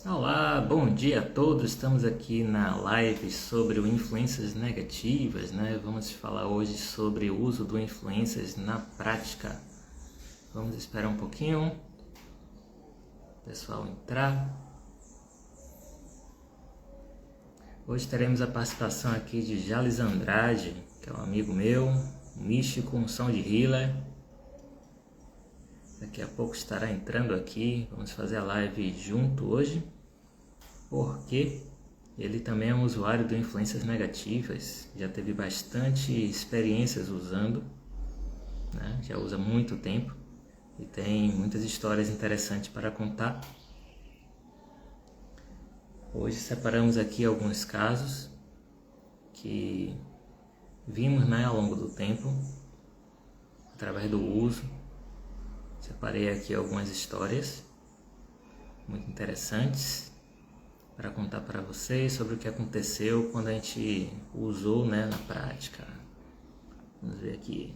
Olá, bom dia a todos. Estamos aqui na live sobre o influências negativas, né? Vamos falar hoje sobre o uso do influências na prática. Vamos esperar um pouquinho o pessoal entrar. Hoje teremos a participação aqui de Jales Andrade, que é um amigo meu, um místico, um sound healer. Daqui a pouco estará entrando aqui. Vamos fazer a live junto hoje, porque ele também é um usuário do influências negativas, já teve bastante experiências usando, né? Já usa há muito tempo e tem muitas histórias interessantes para contar. Hoje separamos aqui alguns casos que vimos, né, ao longo do tempo, através do uso. Separei aqui algumas histórias muito interessantes para contar para vocês sobre o que aconteceu quando a gente usou, né, na prática. Vamos ver aqui.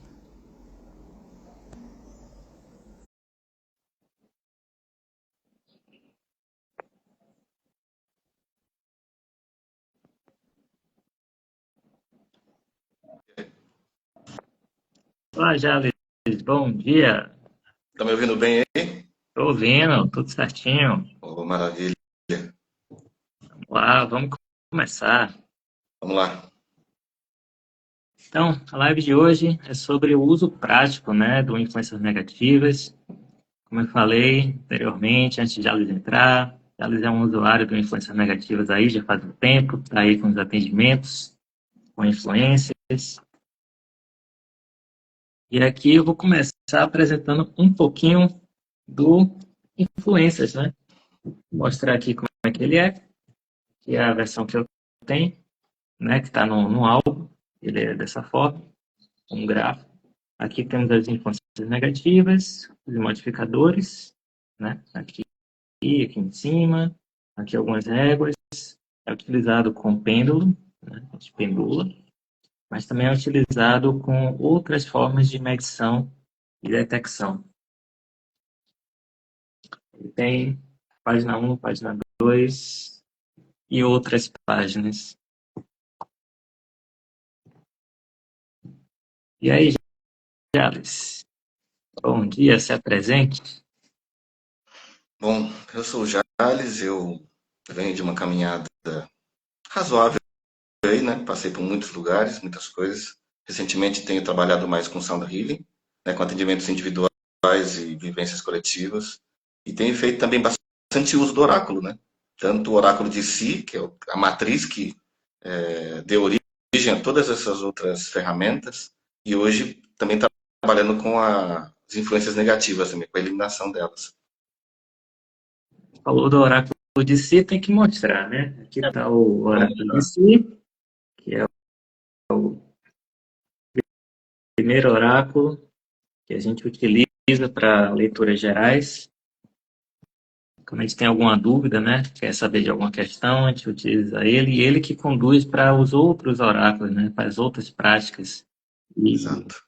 Olá, Jales, bom dia. Tá me ouvindo bem aí? Tô ouvindo, tudo certinho. Oh, maravilha. Vamos lá, vamos começar. Vamos lá. Então, a live de hoje é sobre o uso prático, né, do influências negativas. Como eu falei anteriormente, antes de Jales entrar, Jales é um usuário do influências negativas aí já faz um tempo, está aí com os atendimentos, com influências. E aqui eu vou começar apresentando um pouquinho do influências, né? Vou mostrar aqui como é que ele é, que é a versão que eu tenho, né, que está no álbum. Ele é dessa forma, um gráfico. Aqui temos as influências negativas, os modificadores, né? Aqui em cima, aqui algumas réguas. É utilizado com pêndulo, né? A gente pendula, mas também é utilizado com outras formas de medição e detecção. Ele tem página 1, página 2 e outras páginas. E aí, Jales? Bom dia, se apresente. Bom, eu sou o Jales, eu venho de uma caminhada razoável aí, né? Passei por muitos lugares, muitas coisas. Recentemente tenho trabalhado mais com Sound Healing, né? Com atendimentos individuais e vivências coletivas. E tenho feito também bastante uso do oráculo, né? Tanto o oráculo de si, que é a matriz que deu origem a todas essas outras ferramentas, e hoje também trabalhando com as influências negativas também, com a eliminação delas. Falou do oráculo de si, tem que mostrar, né? Aqui está o Vamos oráculo de lá. si, que é o primeiro oráculo que a gente utiliza para leituras gerais. Quando a gente tem alguma dúvida, né, quer saber de alguma questão, a gente utiliza ele, e ele que conduz para os outros oráculos, né, para as outras práticas, e Exato.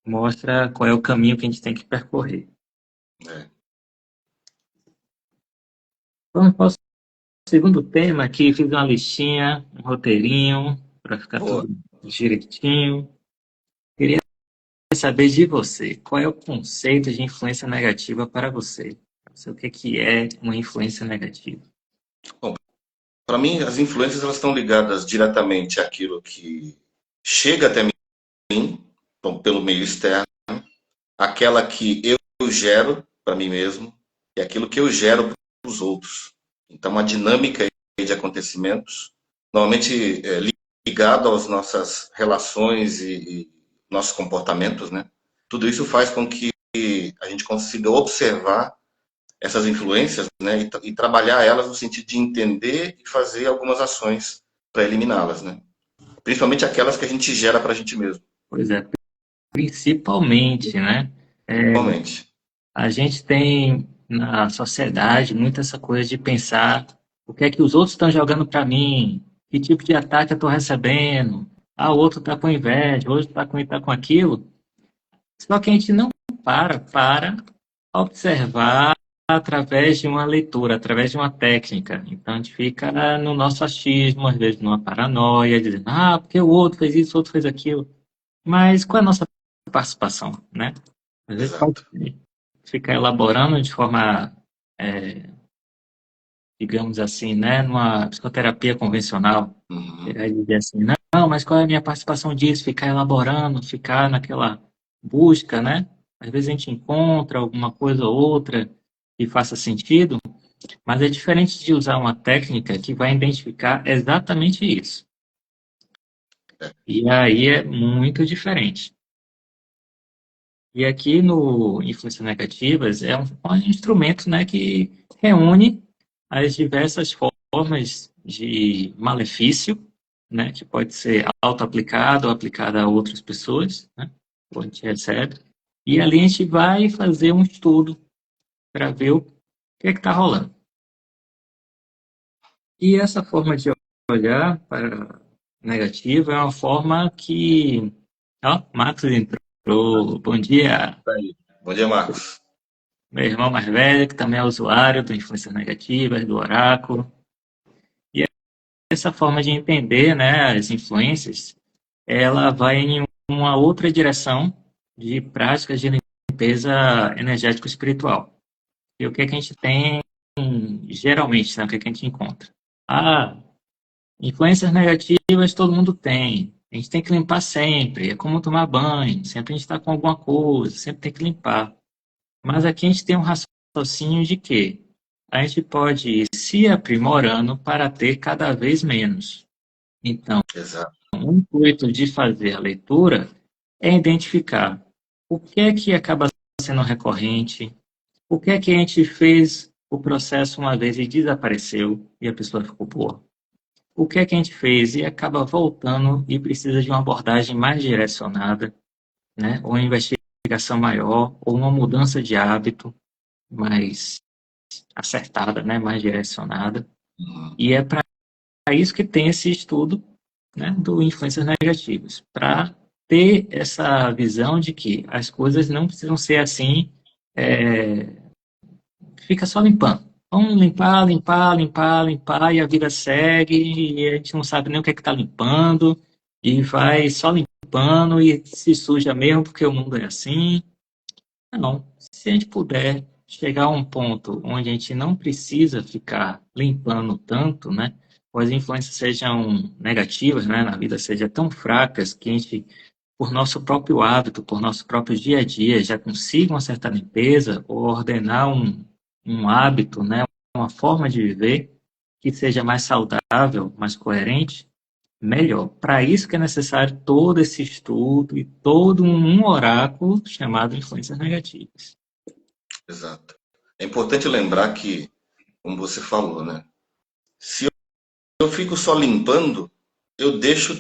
mostra qual é o caminho que a gente tem que percorrer. É. Vamos para o segundo tema aqui, fiz uma listinha, um roteirinho, para ficar Boa. tudo direitinho. Queria saber de você, qual é o conceito de influência negativa para você? O que é uma influência negativa? Bom, para mim, as influências elas estão ligadas diretamente àquilo que chega até mim, bom, pelo meio externo, aquela que eu gero para mim mesmo e aquilo que eu gero para os outros. Então, uma dinâmica de acontecimentos, normalmente ligado às nossas relações e nossos comportamentos, né? Tudo isso faz com que a gente consiga observar essas influências, né, e trabalhar elas no sentido de entender e fazer algumas ações para eliminá-las, né? Principalmente aquelas que a gente gera para a gente mesmo. Pois é, principalmente, né? Igualmente. A gente tem na sociedade muito essa coisa de pensar o que é que os outros estão jogando para mim, que tipo de ataque eu estou recebendo. Ah, o outro está com inveja, o outro está com aquilo. Só que a gente não para observar através de uma leitura, através de uma técnica. Então, a gente fica no nosso achismo, às vezes numa paranoia, dizendo, porque o outro fez isso, o outro fez aquilo. Mas qual é a nossa participação, né? Às vezes pode Exato. ficar elaborando de forma, digamos assim, né, numa psicoterapia convencional. Uhum. Chegar e dizer assim, não, mas qual é a minha participação disso? Ficar elaborando, ficar naquela busca, né? Às vezes a gente encontra alguma coisa ou outra que faça sentido, mas é diferente de usar uma técnica que vai identificar exatamente isso. É. E aí é muito diferente. E aqui no Influências Negativas é um instrumento, né, que reúne as diversas formas de malefício, né, que pode ser auto-aplicado ou aplicado a outras pessoas, né, que a gente recebe. E ali a gente vai fazer um estudo para ver o que é que está rolando. E essa forma de olhar para negativa é uma forma que... Ó, Marcos entrou. Bom dia. Tá aí. Bom dia, Marcos. Meu irmão mais velho, que também é usuário do Influências Negativas, do Oráculo. E essa forma de entender, né, as influências, ela vai em uma outra direção de práticas de limpeza energético-espiritual. E o que é que a gente tem, geralmente, né, o que é que a gente encontra? Ah, influências negativas todo mundo tem. A gente tem que limpar sempre. É como tomar banho. Sempre a gente está com alguma coisa. Sempre tem que limpar. Mas aqui a gente tem um raciocínio de que a gente pode ir se aprimorando para ter cada vez menos. Então, Exato. o intuito de fazer a leitura é identificar o que é que acaba sendo recorrente, o que é que a gente fez o processo uma vez e desapareceu e a pessoa ficou boa. O que é que a gente fez e acaba voltando e precisa de uma abordagem mais direcionada, né? Ou uma investigação maior, ou uma mudança de hábito mais acertada, né? Mais direcionada. Uhum. E é para isso que tem esse estudo, né? Do influências negativas, para ter essa visão de que as coisas não precisam ser assim, é, fica só limpando. Vamos limpar, limpar, limpar, limpar, e a vida segue, e a gente não sabe nem o que é que está limpando, e vai só limpando, e se suja mesmo, porque o mundo é assim. Não. Se a gente puder chegar a um ponto onde a gente não precisa ficar limpando tanto, né? Ou as influências sejam negativas, né? Na vida sejam tão fracas que a gente, por nosso próprio hábito, por nosso próprio dia a dia, já consiga uma certa limpeza ou ordenar um hábito, né? Uma forma de viver que seja mais saudável, mais coerente, melhor. Para isso que é necessário todo esse estudo e todo um oráculo chamado influências negativas. Exato. É importante lembrar que, como você falou, né? Se eu fico só limpando, eu deixo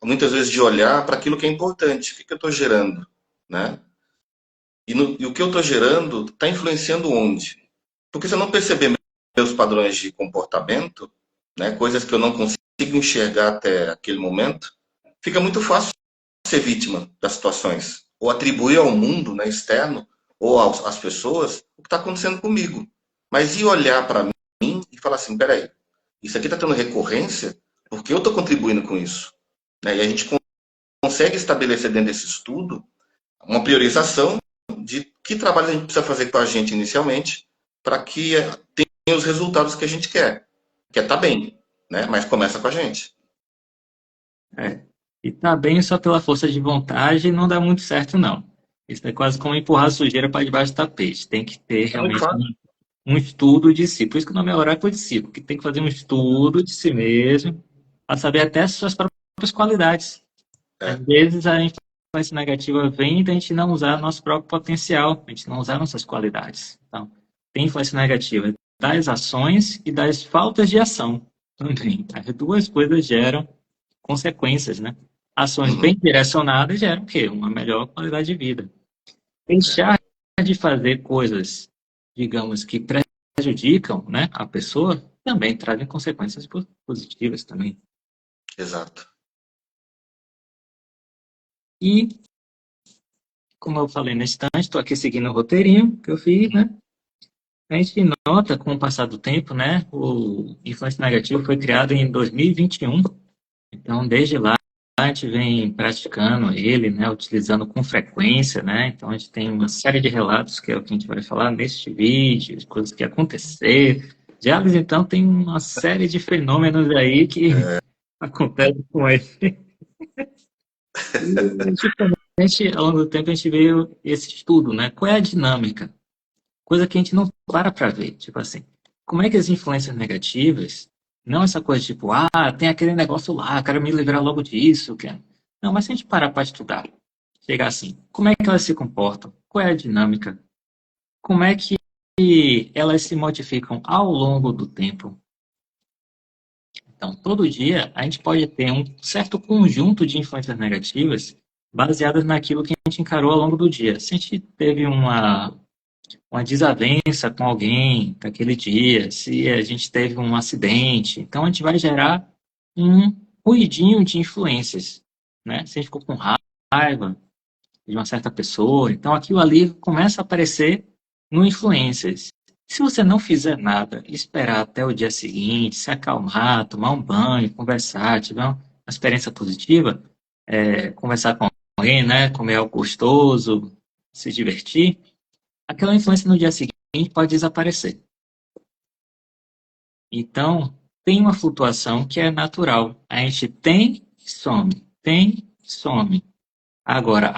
muitas vezes de olhar para aquilo que é importante. O que eu estou gerando, né? E o que eu estou gerando está influenciando onde? Porque se eu não perceber meus padrões de comportamento, né, coisas que eu não consigo enxergar até aquele momento, fica muito fácil ser vítima das situações. Ou atribuir ao mundo, né, externo, ou às pessoas, o que está acontecendo comigo. Mas e olhar para mim e falar assim, peraí, isso aqui está tendo recorrência porque eu estou contribuindo com isso. Né? E a gente consegue estabelecer dentro desse estudo uma priorização de que trabalho a gente precisa fazer com a gente inicialmente para que tenha os resultados que a gente quer. Quer estar bem, né? Mas começa com a gente. É. E tá bem só pela força de vontade não dá muito certo, não. Isso é quase como empurrar sujeira para debaixo do tapete. Tem que ter É muito realmente fácil. um estudo de si. Por isso que o nome é oráculo de si, porque tem que fazer um estudo de si mesmo para saber até as suas próprias qualidades. Às É, vezes a influência negativa vem da gente não usar nosso próprio potencial, a gente não usar nossas qualidades. Então, tem influência negativa das ações e das faltas de ação também. As duas coisas geram consequências, né? Ações uhum, bem direcionadas geram o quê? Uma melhor qualidade de vida. é, Deixar de fazer coisas, digamos, que prejudicam, né, a pessoa, também trazem consequências positivas também. exato. E, como eu falei nesse instante, estou aqui seguindo o roteirinho que eu fiz, né? A gente nota, com o passar do tempo, né, o influência negativa foi criado em 2021, então desde lá a gente vem praticando ele, né, utilizando com frequência, né, então a gente tem uma série de relatos, que é o que a gente vai falar neste vídeo, de coisas que aconteceram. Jales, então, tem uma série de fenômenos aí que acontecem com ele. E, justamente, ao longo do tempo, a gente veio esse estudo, né, qual é a dinâmica? Coisa que a gente não para ver. Tipo assim, como é que as influências negativas, não essa coisa tipo, tem aquele negócio lá, quero me livrar logo disso. Cara. Não, mas se a gente parar para estudar, chegar assim, como é que elas se comportam? Qual é a dinâmica? Como é que elas se modificam ao longo do tempo? Então, todo dia, a gente pode ter um certo conjunto de influências negativas baseadas naquilo que a gente encarou ao longo do dia. Se a gente teve uma desavença com alguém naquele dia, se a gente teve um acidente. Então, a gente vai gerar um ruidinho de influências, né? Se a gente ficou com raiva de uma certa pessoa, então aquilo ali começa a aparecer no influências. Se você não fizer nada, esperar até o dia seguinte, se acalmar, tomar um banho, conversar, tiver uma experiência positiva, conversar com alguém, né? Comer algo gostoso, se divertir, aquela influência no dia seguinte pode desaparecer. Então, tem uma flutuação que é natural. A gente tem e some, tem e some. Agora,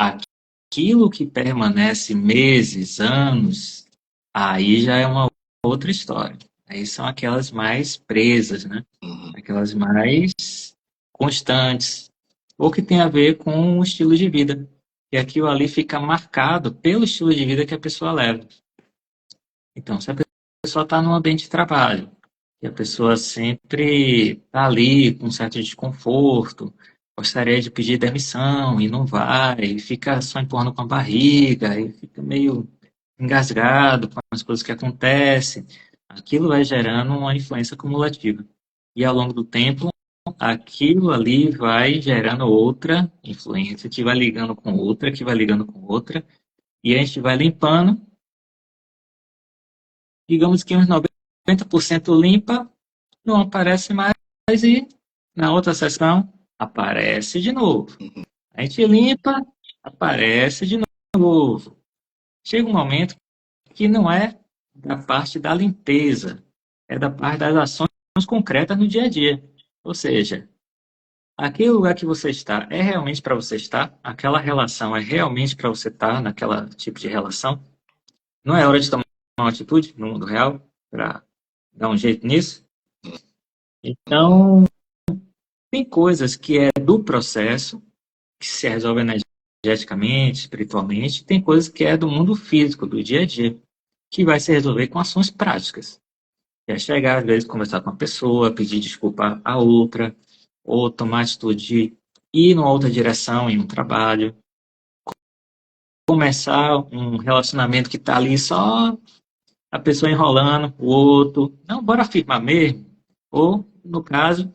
aquilo que permanece meses, anos, aí já é uma outra história. Aí são aquelas mais presas, né? Uhum. Aquelas mais constantes, ou que tem a ver com o estilo de vida. E aquilo ali fica marcado pelo estilo de vida que a pessoa leva. Então, se a pessoa está no ambiente de trabalho, e a pessoa sempre está ali com um certo desconforto, gostaria de pedir demissão e não vai, e fica só empurrando com a barriga, e fica meio engasgado com as coisas que acontecem, aquilo vai gerando uma influência cumulativa. E ao longo do tempo, aquilo ali vai gerando outra influência, que vai ligando com outra, que vai ligando com outra, e a gente vai limpando, digamos que uns 90% limpa, não aparece mais e na outra sessão aparece de novo. A gente limpa, aparece de novo. Chega um momento que não é da parte da limpeza, é da parte das ações concretas no dia a dia. Ou seja, aquele lugar que você está é realmente para você estar, aquela relação é realmente para você estar naquela tipo de relação. Não é hora de tomar uma atitude no mundo real para dar um jeito nisso? Então, tem coisas que é do processo, que se resolve energeticamente, espiritualmente, tem coisas que é do mundo físico, do dia a dia, que vai se resolver com ações práticas. É chegar, às vezes, conversar com a pessoa, pedir desculpa a outra, ou tomar atitude de ir numa outra direção em um trabalho, começar um relacionamento que está ali só a pessoa enrolando o outro. Não, bora firmar mesmo. Ou, no caso,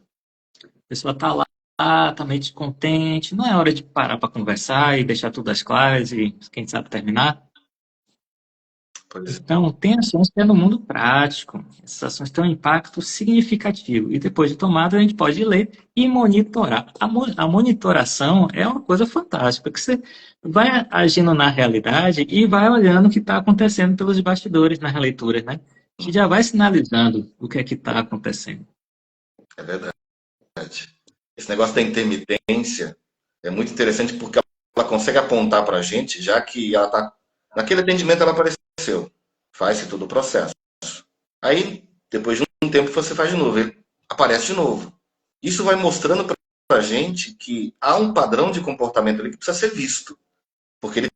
a pessoa está lá, está meio descontente, não é hora de parar para conversar e deixar tudo às claras e, quem sabe, terminar. Pois é. Então, tem ações que é no mundo prático. Essas ações têm um impacto significativo. E depois de tomada, a gente pode ler e monitorar. A monitoração é uma coisa fantástica, porque você vai agindo na realidade e vai olhando o que está acontecendo pelos bastidores nas releituras, né? Que já vai sinalizando o que é que está acontecendo. É verdade. Esse negócio da intermitência é muito interessante porque ela consegue apontar para a gente, já que ela está. Naquele atendimento ela apareceu. Faz-se todo o processo. Aí, depois de um tempo, você faz de novo. Ele aparece de novo. Isso vai mostrando para a gente que há um padrão de comportamento ali que precisa ser visto. Porque ele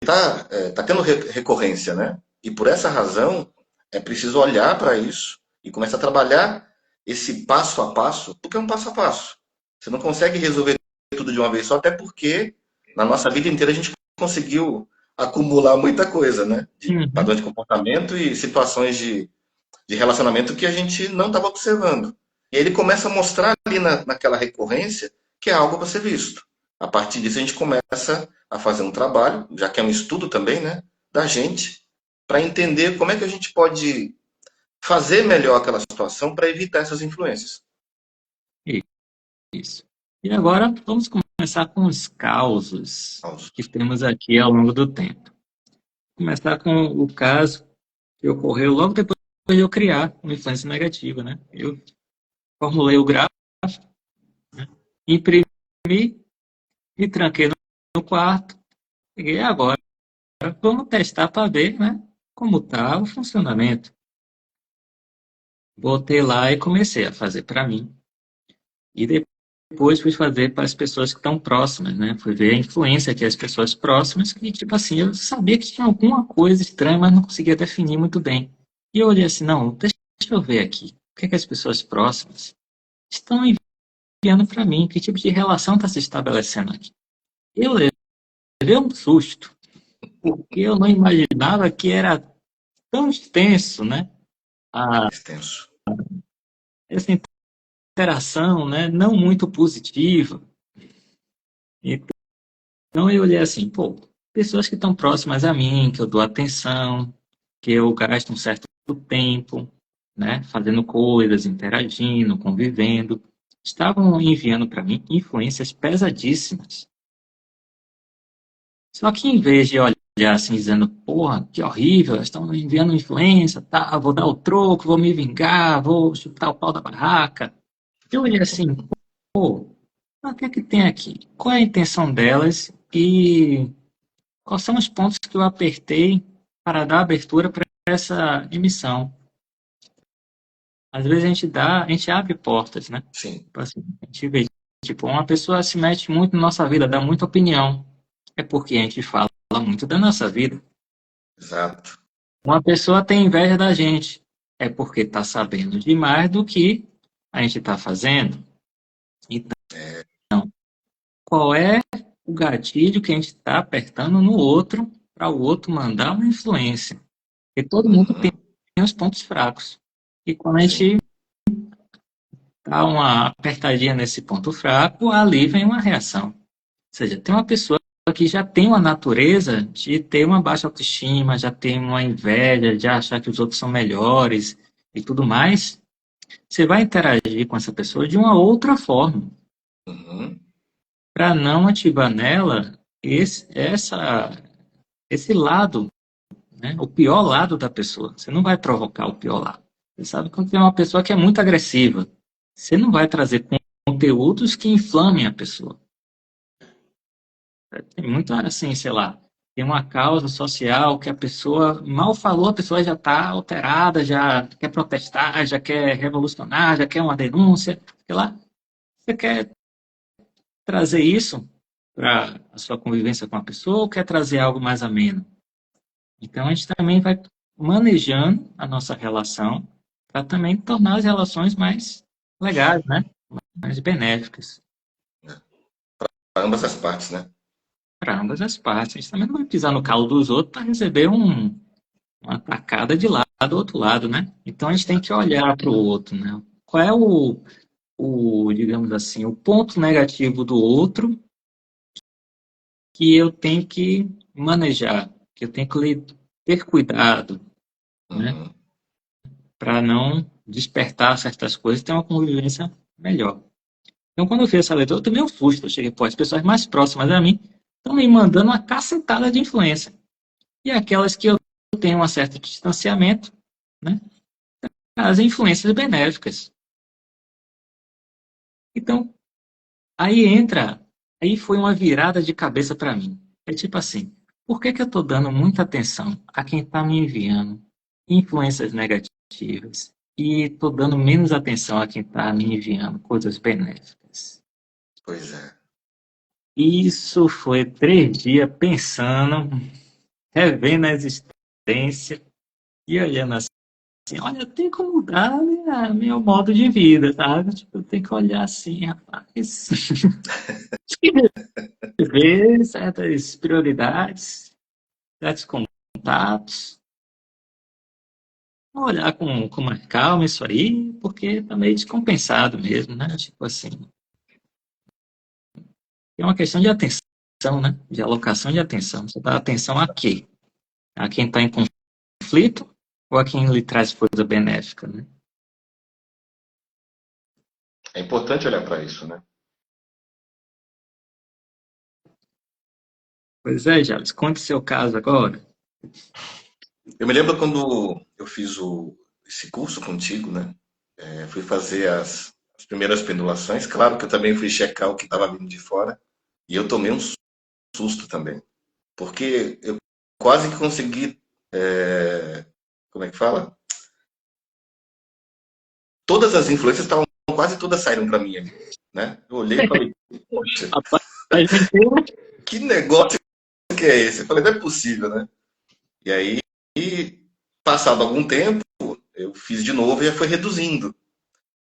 tá tendo recorrência, né? E por essa razão, é preciso olhar para isso e começar a trabalhar esse passo a passo, porque é um passo a passo. Você não consegue resolver tudo de uma vez só, até porque na nossa vida inteira a gente conseguiu acumular muita coisa, né? De Uhum. padrões de comportamento e situações de relacionamento que a gente não estava observando. E ele começa a mostrar ali naquela recorrência que é algo para ser visto. A partir disso, a gente começa a fazer um trabalho, já que é um estudo também, né, da gente, para entender como é que a gente pode fazer melhor aquela situação para evitar essas influências. Isso. E agora vamos começar com os causos que temos aqui ao longo do tempo. Começar com o caso que ocorreu logo depois de eu criar uma influência negativa, né? Eu formulei o gráfico, né? Imprimi, me tranquei no quarto, peguei agora. Vamos testar para ver, né, como está o funcionamento. Botei lá e comecei a fazer para mim. E depois fui fazer para as pessoas que estão próximas, né? Fui ver a influência que as pessoas próximas, que, tipo assim, eu sabia que tinha alguma coisa estranha, mas não conseguia definir muito bem. E eu olhei assim, não, deixa eu ver aqui. O que é que as pessoas próximas estão enviando para mim? Que tipo de relação está se estabelecendo aqui? Eu levei um susto, porque eu não imaginava que era tão extenso, né? Extenso. Essa interação, né, não muito positiva. Então eu olhei assim, pô, pessoas que estão próximas a mim, que eu dou atenção, que eu gasto um certo tempo, né, fazendo coisas, interagindo, convivendo, estavam enviando para mim influências pesadíssimas. Só que em vez de olhar assim, dizendo, porra, que horrível, estão me enviando influência, tá, vou dar o troco, vou me vingar, vou chutar o pau da barraca, eu olhei assim, pô, o que é que tem aqui? Qual é a intenção delas e quais são os pontos que eu apertei para dar abertura para essa emissão? Às vezes a gente abre portas, né? Sim. Tipo assim, a gente vê, tipo, uma pessoa se mete muito na nossa vida, dá muita opinião. É porque a gente fala muito da nossa vida. Exato. Uma pessoa tem inveja da gente. É porque está sabendo demais do que a gente está fazendo. Então, qual é o gatilho que a gente está apertando no outro para o outro mandar uma influência? Porque todo mundo tem os pontos fracos. E quando a gente dá uma apertadinha nesse ponto fraco, ali vem uma reação. Ou seja, tem uma pessoa que já tem uma natureza de ter uma baixa autoestima, já tem uma inveja, de achar que os outros são melhores e tudo mais. Você vai interagir com essa pessoa de uma outra forma, para não ativar nela esse lado, né? O pior lado da pessoa. Você não vai provocar o pior lado. Você sabe quando tem uma pessoa que é muito agressiva, você não vai trazer conteúdos que inflamem a pessoa. Tem muito assim, sei lá, tem uma causa social que a pessoa mal falou, a pessoa já está alterada, já quer protestar, já quer revolucionar, já quer uma denúncia, sei lá. Você quer trazer isso para a sua convivência com a pessoa ou quer trazer algo mais ameno? Então, a gente também vai manejando a nossa relação para também tornar as relações mais legais, né? Mais benéficas Para ambas as partes, né? para ambas as partes. A gente também não vai pisar no calo dos outros para receber uma tacada de lá do outro lado, né? Então, a gente tem que olhar para o outro, né? Qual é digamos assim, o ponto negativo do outro que eu tenho que manejar, que eu tenho que ter cuidado, né? Para não despertar certas coisas e ter uma convivência melhor. Então, quando eu fiz essa leitura, eu tomei um susto. Eu cheguei, pô, as pessoas mais próximas a mim estão me mandando uma cacetada de influência. E aquelas que eu tenho um certo distanciamento, né? As influências benéficas. Então, aí foi uma virada de cabeça para mim. É tipo assim, por que eu estou dando muita atenção a quem está me enviando influências negativas e estou dando menos atenção a quem está me enviando coisas benéficas? Pois é. Isso foi 3 dias pensando, revendo a existência e olhando assim, olha, eu tenho que mudar meu modo de vida, sabe? Tipo, eu tenho que olhar assim, rapaz. Ver certas prioridades, certos contatos, olhar com mais calma isso aí, porque tá meio descompensado mesmo, né? Tipo assim, é uma questão de atenção, né? De alocação de atenção. Você dá atenção a quê? A quem está em conflito ou a quem lhe traz coisa benéfica, né? É importante olhar para isso, né? Pois é, Jales, conte seu caso agora. Eu me lembro quando eu fiz esse curso contigo, né? Fui fazer as primeiras pendulações. Claro que eu também fui checar o que estava vindo de fora. E eu tomei um susto também. Porque eu quase que consegui. Como é que fala? Todas as influências estavam, quase todas saíram para mim ali, né? Eu olhei e falei, poxa, A gente que negócio que é esse? Eu falei, não é possível, né? E aí, passado algum tempo, eu fiz de novo e foi reduzindo.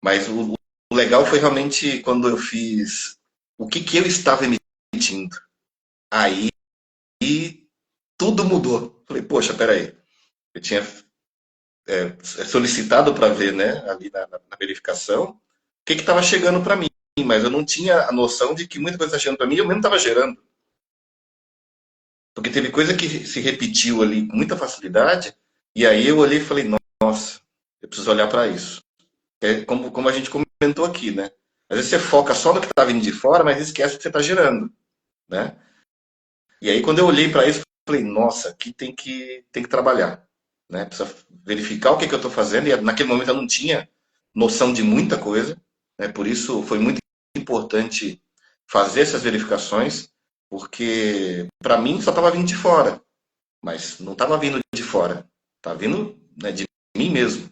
Mas o legal foi realmente quando eu fiz o que eu estava emitindo. Aí tudo mudou. Falei, poxa, peraí. Eu tinha solicitado para ver, né, ali na verificação, o que estava chegando para mim, mas eu não tinha a noção de que muita coisa estava chegando para mim e eu mesmo estava gerando. Porque teve coisa que se repetiu ali com muita facilidade, e aí eu olhei e falei, nossa, eu preciso olhar para isso. É como a gente comentou aqui, né? Às vezes você foca só no que está vindo de fora, mas esquece o que você está gerando, né? E aí quando eu olhei para isso, eu falei, nossa, aqui tem que trabalhar, né? Precisa verificar o que eu estou fazendo, e naquele momento eu não tinha noção de muita coisa, né? Por isso foi muito importante fazer essas verificações, porque para mim só estava vindo de fora, mas não estava vindo de fora, estava vindo, né, de mim mesmo.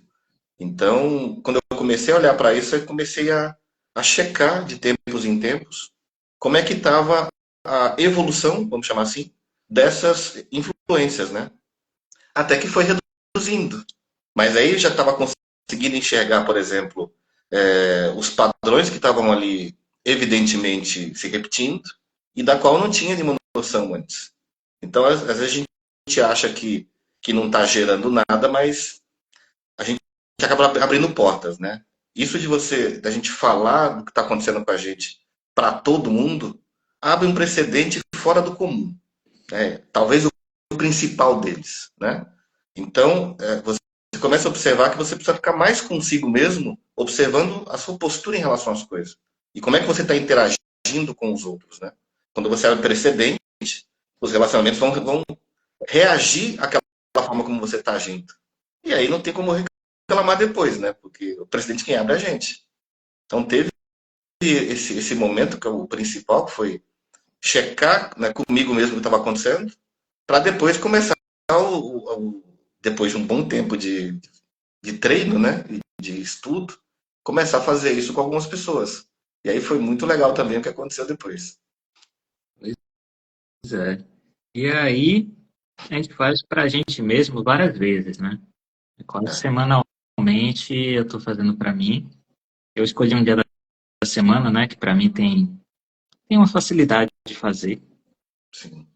Então, quando eu comecei a olhar para isso, eu comecei a checar de tempos em tempos como é que estava a evolução, vamos chamar assim, dessas influências, né? Até que foi reduzindo. Mas aí já estava conseguindo enxergar, por exemplo, os padrões que estavam ali evidentemente se repetindo e da qual não tinha nenhuma noção antes. Então, às vezes a gente acha que não está gerando nada, mas a gente acaba abrindo portas, né? Isso da gente falar do que está acontecendo com a gente para todo mundo, abre um precedente fora do comum, né? Talvez o principal deles, né? Então, você começa a observar que você precisa ficar mais consigo mesmo, observando a sua postura em relação às coisas. E como é que você está interagindo com os outros, né? Quando você abre precedente, os relacionamentos vão reagir àquela forma como você está agindo. E aí não tem como reclamar depois, né? Porque o presidente quem abre é a gente. Então teve esse momento que é o principal, que foi checar, né, comigo mesmo o que estava acontecendo, para depois começar, depois de um bom tempo de treino, né, de estudo, começar a fazer isso com algumas pessoas. E aí foi muito legal também o que aconteceu depois. Pois é. E aí, a gente faz para a gente mesmo várias vezes, né? Quase É, semanalmente eu estou fazendo para mim. Eu escolhi um dia da semana, né? Que para mim tem uma facilidade de fazer. sim.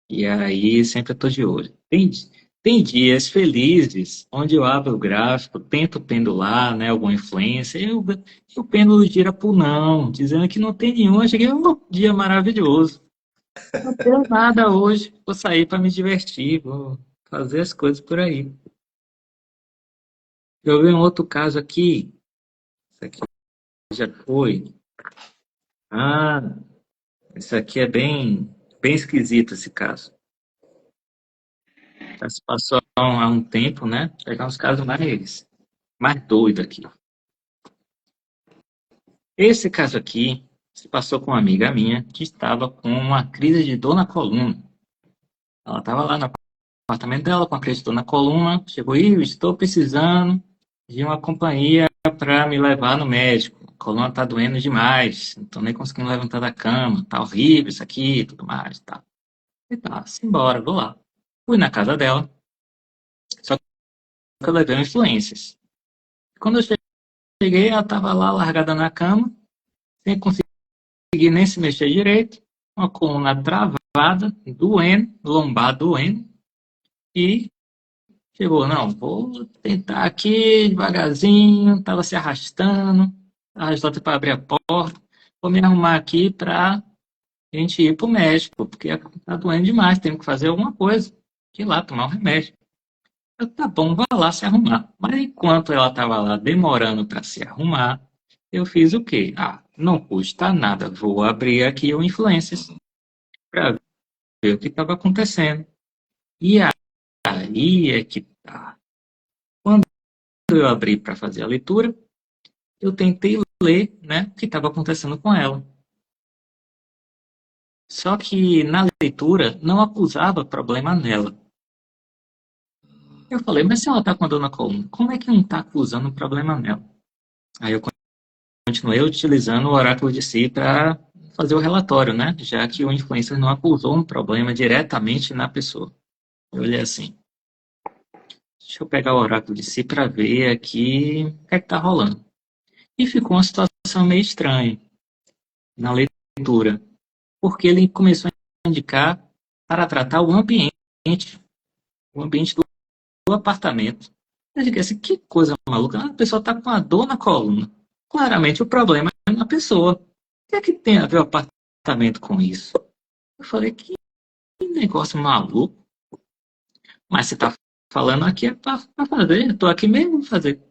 E aí sempre eu estou de olho. Tem dias felizes onde eu abro o gráfico, tento pendular, né? Alguma influência, e o pêndulo gira pro não, dizendo que não tem nenhum. Eu cheguei, dia maravilhoso. Não tenho nada hoje. Vou sair para me divertir, vou fazer as coisas por aí. Eu vi um outro caso aqui. Isso aqui já foi. Ah, isso aqui é bem esquisito esse caso. Já se passou há um tempo, né? Vou pegar uns casos mais doidos aqui. Esse caso aqui se passou com uma amiga minha que estava com uma crise de dor na coluna. Ela estava lá no apartamento dela com a crise de dor na coluna. Chegou e estou precisando de uma companhia para me levar no médico. A coluna está doendo demais, não estou nem conseguindo levantar da cama, tá horrível isso aqui, tudo mais, tá. E tá, simbora, vou lá. Fui na casa dela, só que eu levei influências. Quando eu cheguei, ela estava lá largada na cama, sem conseguir nem se mexer direito, uma coluna travada, doendo, lombar doendo, e chegou, não, vou tentar aqui devagarzinho, estava se arrastando para abrir a porta, vou me arrumar aqui para a gente ir para o médico, porque está doendo demais, temos que fazer alguma coisa, ir lá tomar um remédio. Tá bom, vá lá se arrumar. Mas enquanto ela estava lá demorando para se arrumar, eu fiz o quê? Ah, não custa nada, vou abrir aqui o Influencers para ver o que estava acontecendo. E aí é que tá. Quando eu abri para fazer a leitura, eu tentei ler, né, o que estava acontecendo com ela. Só que na leitura não acusava problema nela. Eu falei, mas se ela está com a dor na coluna, como é que não está acusando um problema nela? Aí eu continuei utilizando o oráculo de si para fazer o relatório, né? Já que o influencer não acusou um problema diretamente na pessoa. Eu olhei assim, deixa eu pegar o oráculo de si para ver aqui o que é que está rolando. E ficou uma situação meio estranha na leitura, porque ele começou a indicar para tratar o ambiente do apartamento. Eu digo assim, que coisa maluca, a pessoa está com a dor na coluna. Claramente o problema é na pessoa. O que é que tem a ver o apartamento com isso? Eu falei, que negócio maluco. Mas você está falando aqui é para fazer. Eu estou aqui mesmo para fazer.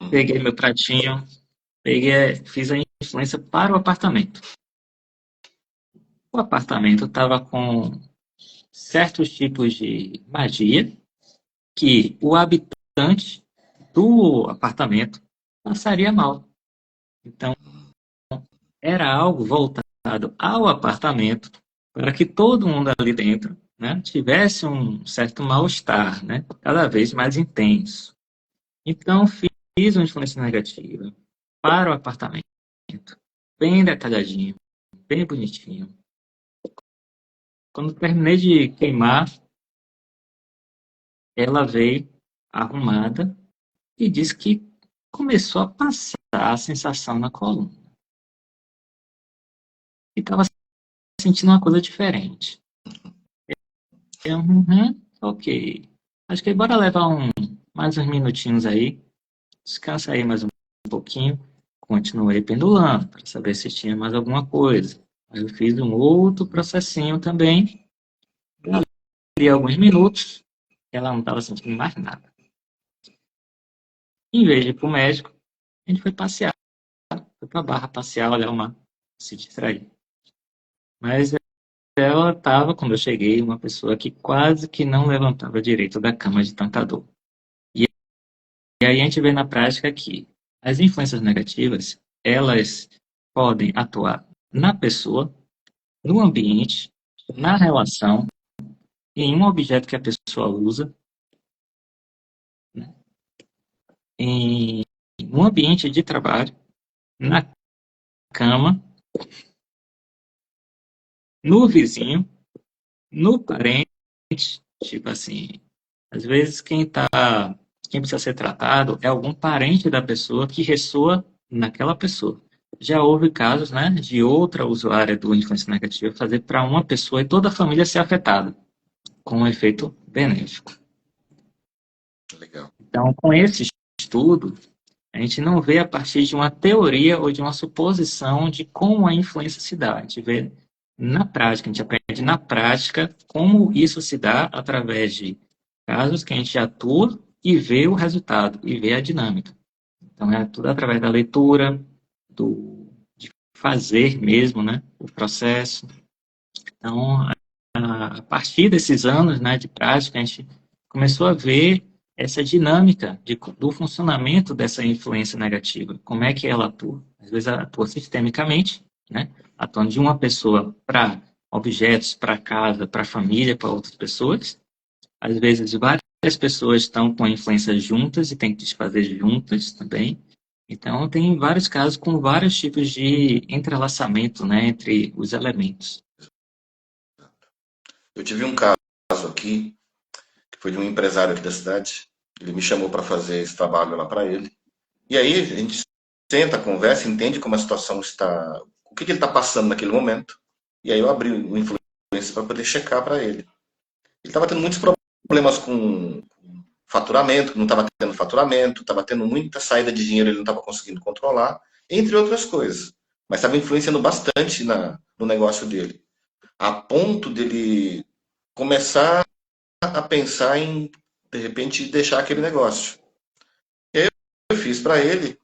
Peguei meu pratinho, fiz a influência para o apartamento. O apartamento estava com certos tipos de magia que o habitante do apartamento passaria mal. Então, era algo voltado ao apartamento para que todo mundo ali dentro, né, tivesse um certo mal-estar, né, cada vez mais intenso. Então, fiz uma influência negativa para o apartamento, bem detalhadinho, bem bonitinho. Quando terminei de queimar, ela veio arrumada e disse que começou a passar a sensação na coluna. E estava sentindo uma coisa diferente. Eu, ok. Acho que bora levar mais uns minutinhos aí. Descansa aí mais um pouquinho. Continuei pendulando para saber se tinha mais alguma coisa. Aí eu fiz um outro processinho também. Ali alguns minutos. Ela não estava sentindo mais nada. Em vez de ir para o médico, a gente foi passear. Foi para a barra passear, olhar uma, se distrair. Mas ela estava, quando eu cheguei, uma pessoa que quase que não levantava direito da cama de tanta dor. E aí a gente vê na prática que as influências negativas, elas podem atuar na pessoa, no ambiente, na relação, em um objeto que a pessoa usa, né? Em um ambiente de trabalho, na cama, no vizinho, no parente, tipo assim, às vezes quem precisa ser tratado é algum parente da pessoa que ressoa naquela pessoa. Já houve casos, né, de outra usuária do influência negativa fazer para uma pessoa e toda a família ser afetada, com um efeito benéfico. Legal. Então, com esse estudo, a gente não vê a partir de uma teoria ou de uma suposição de como a influência se dá. A gente vê na prática, a gente aprende na prática como isso se dá através de casos que a gente atua e vê o resultado, e vê a dinâmica. Então, é tudo através da leitura, de fazer mesmo, né, o processo. Então, a partir desses anos, né, de prática, a gente começou a ver essa dinâmica do funcionamento dessa influência negativa. Como é que ela atua? Às vezes ela atua sistemicamente, né, atuando de uma pessoa para objetos, para casa, para família, para outras pessoas. Às vezes várias pessoas estão com a influência juntas e tem que desfazer juntas também. Então, tem vários casos com vários tipos de entrelaçamento, né, entre os elementos. Eu tive um caso aqui, que foi de um empresário aqui da cidade. Ele me chamou para fazer esse trabalho lá para ele. E aí a gente senta, conversa, entende como a situação está, o que ele está passando naquele momento. E aí eu abri o influência para poder checar para ele. Ele estava tendo muitos problemas com faturamento, não estava tendo faturamento, estava tendo muita saída de dinheiro, ele não estava conseguindo controlar, entre outras coisas. Mas estava influenciando bastante no negócio dele, a ponto dele começar a pensar em de repente, deixar aquele negócio. E aí eu fiz para ele,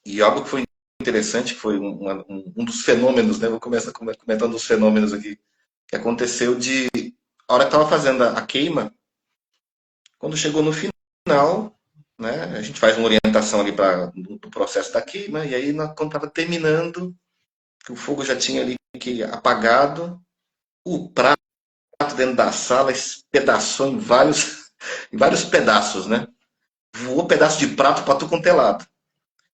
e algo que foi interessante, que foi um dos fenômenos, né? Vou começar comentando os fenômenos aqui, que aconteceu de... A hora que estava fazendo a queima, quando chegou no final, né, a gente faz uma orientação ali do processo da queima, e aí quando estava terminando, que o fogo já tinha ali apagado, o prato dentro da sala espedaçou em vários pedaços, né? Voou pedaço de prato para tu quanto é lado.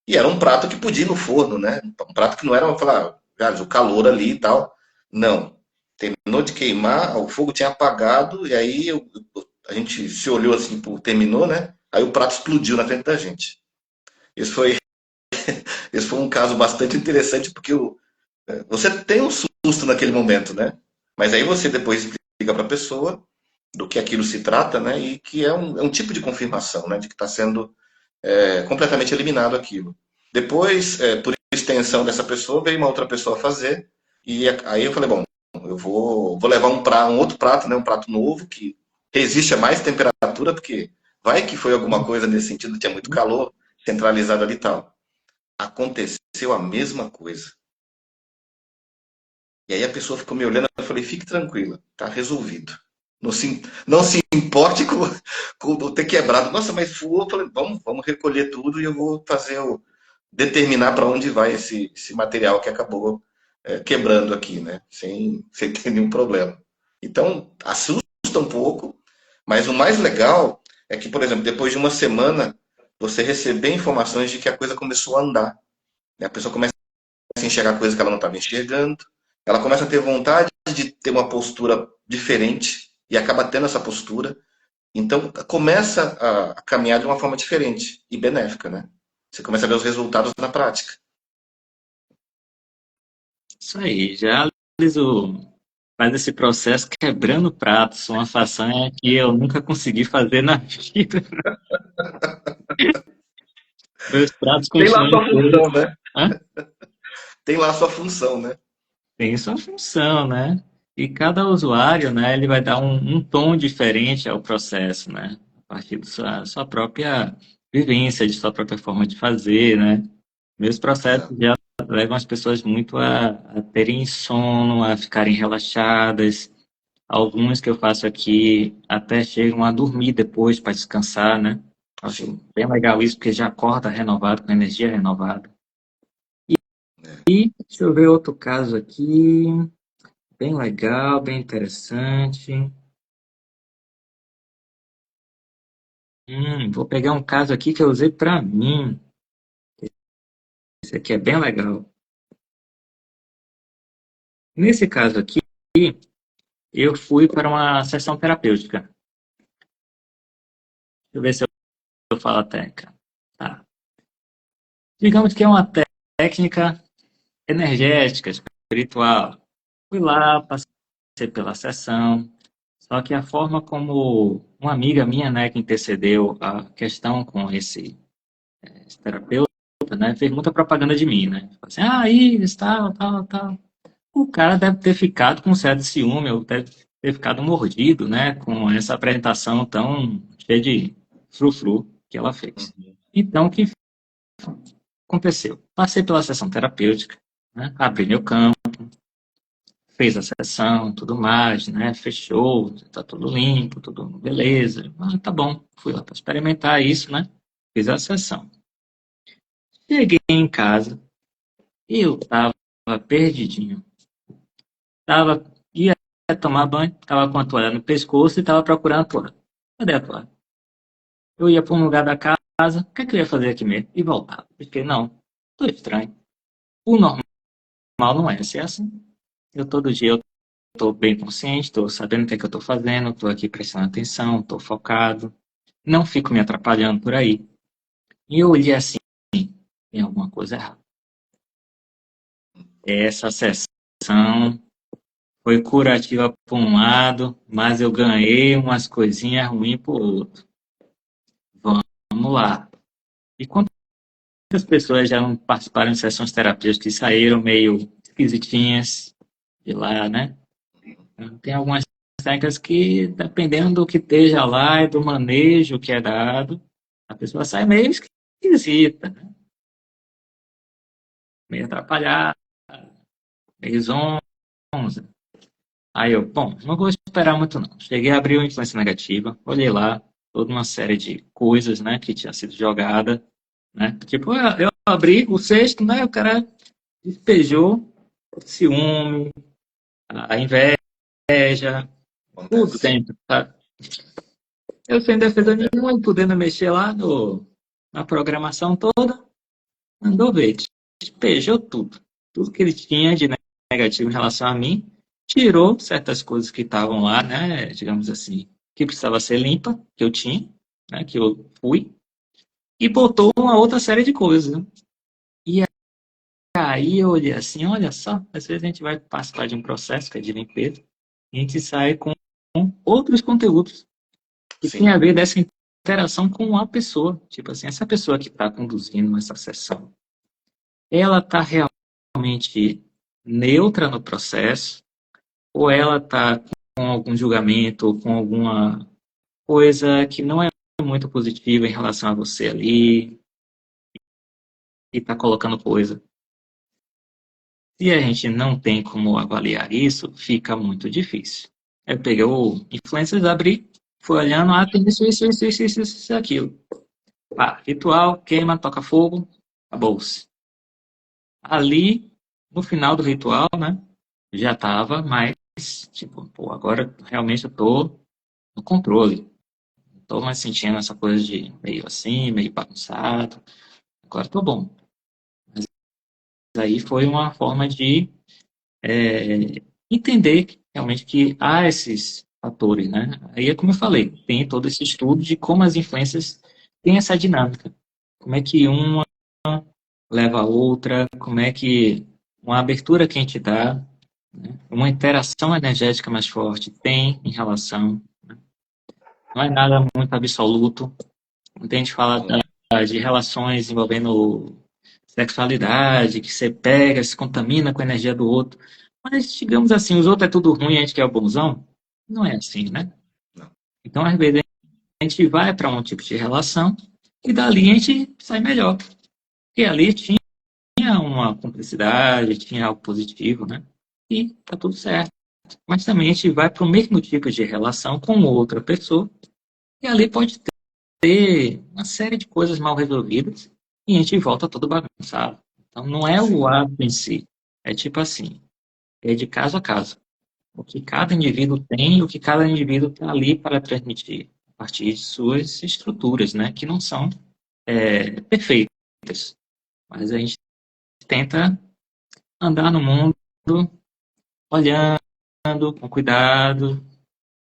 E era um prato que podia ir no forno, né? Um prato que não era, falar, o calor ali e tal. Não. Terminou de queimar, o fogo tinha apagado, e aí a gente se olhou assim, terminou, né? Aí o prato explodiu na frente da gente. Esse foi, esse foi um caso bastante interessante, porque você tem um susto naquele momento, né? Mas aí você depois explica para a pessoa do que aquilo se trata, né? E que é um tipo de confirmação, né? De que está sendo completamente eliminado aquilo. Depois, por extensão dessa pessoa, veio uma outra pessoa fazer, e aí eu falei, bom, eu vou levar um outro prato, né? Um prato novo, que resiste a mais temperatura, porque vai que foi alguma coisa nesse sentido, tinha muito calor, centralizado ali e tal. Aconteceu a mesma coisa. E aí a pessoa ficou me olhando, eu falei, fique tranquila, tá resolvido. Não se importe com ter quebrado. Nossa, mas voou. Eu falei, vamos recolher tudo e eu vou determinar para onde vai esse material que acabou quebrando aqui, né? Sem ter nenhum problema. Então, assusta um pouco, mas o mais legal é que, por exemplo, depois de uma semana, você receber informações de que a coisa começou a andar, né? A pessoa começa a enxergar coisas que ela não estava enxergando, ela começa a ter vontade de ter uma postura diferente e acaba tendo essa postura. Então, começa a caminhar de uma forma diferente e benéfica, né? Você começa a ver os resultados na prática. Isso aí, já faz esse processo quebrando pratos, uma façanha que eu nunca consegui fazer na vida. Meus pratos Tem lá continuam sua inteiros. função, né? Hã? Tem lá sua função, né? Tem sua função, né? E cada usuário, né, ele vai dar um tom diferente ao processo, né? A partir da sua própria vivência, de sua própria forma de fazer, né? Meus processos Exato. já levam as pessoas muito a terem sono, a ficarem relaxadas. Alguns que eu faço aqui até chegam a dormir depois para descansar, né? Sim. Acho bem legal isso, porque já acorda renovado, com energia renovada. É. E deixa eu ver outro caso aqui, bem legal, bem interessante. Vou pegar um caso aqui que eu usei para mim. Esse aqui é bem legal. Nesse caso aqui, eu fui para uma sessão terapêutica. Deixa eu ver se eu falo a técnica. Tá. Digamos que é uma técnica energética, espiritual. Fui lá, passei pela sessão, só que a forma como uma amiga minha, né, que intercedeu a questão com esse terapeuta, né, fez muita propaganda de mim, né? Falou assim, Iris, tal, tal, tal. O cara deve ter ficado com um certo ciúme, ou deve ter ficado mordido, né, com essa apresentação tão cheia de frufru que ela fez. Então, o que aconteceu? Passei pela sessão terapêutica, né, abri meu campo, fez a sessão, tudo mais, né? Fechou, tá tudo limpo, tudo beleza. Tá bom, fui lá para experimentar isso, né? Fiz a sessão. Cheguei em casa e eu tava perdidinho. Ia tomar banho, tava com a toalha no pescoço e tava procurando a toalha. Cadê a toalha? Eu ia para um lugar da casa, o que é que eu ia fazer aqui mesmo? E voltava. Porque não, tô estranho. O normal não é ser assim. Eu todo dia eu estou bem consciente, estou sabendo o que é que eu estou fazendo, estou aqui prestando atenção, estou focado, não fico me atrapalhando por aí. E eu olhei assim, tem alguma coisa errada. Essa sessão foi curativa por um lado, mas eu ganhei umas coisinhas ruins por outro. Vamos lá. E quantas pessoas já não participaram de sessões terapêuticas que saíram meio esquisitinhas de lá, né? Tem algumas técnicas que, dependendo do que esteja lá e do manejo que é dado, a pessoa sai meio esquisita, né? Meio atrapalhada, meio zonza. Aí eu, bom, não vou esperar muito não. Cheguei a abrir uma influência negativa, olhei lá, toda uma série de coisas, né, que tinha sido jogada, né? Tipo, eu abri o sexto, né, o cara despejou o ciúme, a inveja, tudo Acontece. dentro, sabe? Eu sem defesa nenhuma, e podendo mexer lá na programação toda, mandou ver, despejou tudo. Tudo que ele tinha de negativo em relação a mim, tirou certas coisas que estavam lá, né, digamos assim, que precisava ser limpa, que eu tinha, né, que eu fui, e botou uma outra série de coisas, né? E aí eu olhei assim, olha só, às vezes a gente vai participar de um processo que é de limpeza, e a gente sai com outros conteúdos que tem Sim. a ver dessa interação com a pessoa. Tipo assim, essa pessoa que está conduzindo essa sessão, ela está realmente neutra no processo, ou ela está com algum julgamento, ou com alguma coisa que não é muito positiva em relação a você ali, e está colocando coisa. Se a gente não tem como avaliar isso, fica muito difícil. Eu peguei o Influencers, abri, fui olhando, tem isso, aquilo. Pá, ritual, queima, toca fogo, acabou-se. Ali, no final do ritual, né, já tava mais, tipo, pô, agora realmente eu tô no controle. Não tô mais sentindo essa coisa de meio assim, meio bagunçado. Agora tô bom. Mas aí foi uma forma de entender realmente que há esses fatores, né? Aí é como eu falei, tem todo esse estudo de como as influências têm essa dinâmica. Como é que uma leva a outra, como é que uma abertura que a gente dá, né? Uma interação energética mais forte tem em relação, né? Não é nada muito absoluto. Quando a gente fala de relações envolvendo sexualidade, que você pega, se contamina com a energia do outro. Mas, digamos assim, os outros é tudo ruim, a gente quer o bonzão. Não é assim, né? Não. Então, às vezes, a gente vai para um tipo de relação e dali a gente sai melhor. Porque ali tinha uma cumplicidade, tinha algo positivo, né? E tá tudo certo. Mas também a gente vai para o mesmo tipo de relação com outra pessoa e ali pode ter uma série de coisas mal resolvidas e a gente volta todo bagunçado. Então, não é o Sim. ato em si. É tipo assim, é de caso a caso. O que cada indivíduo tem, o que cada indivíduo está ali para transmitir a partir de suas estruturas, né? Que não são perfeitas. Mas a gente tenta andar no mundo olhando com cuidado.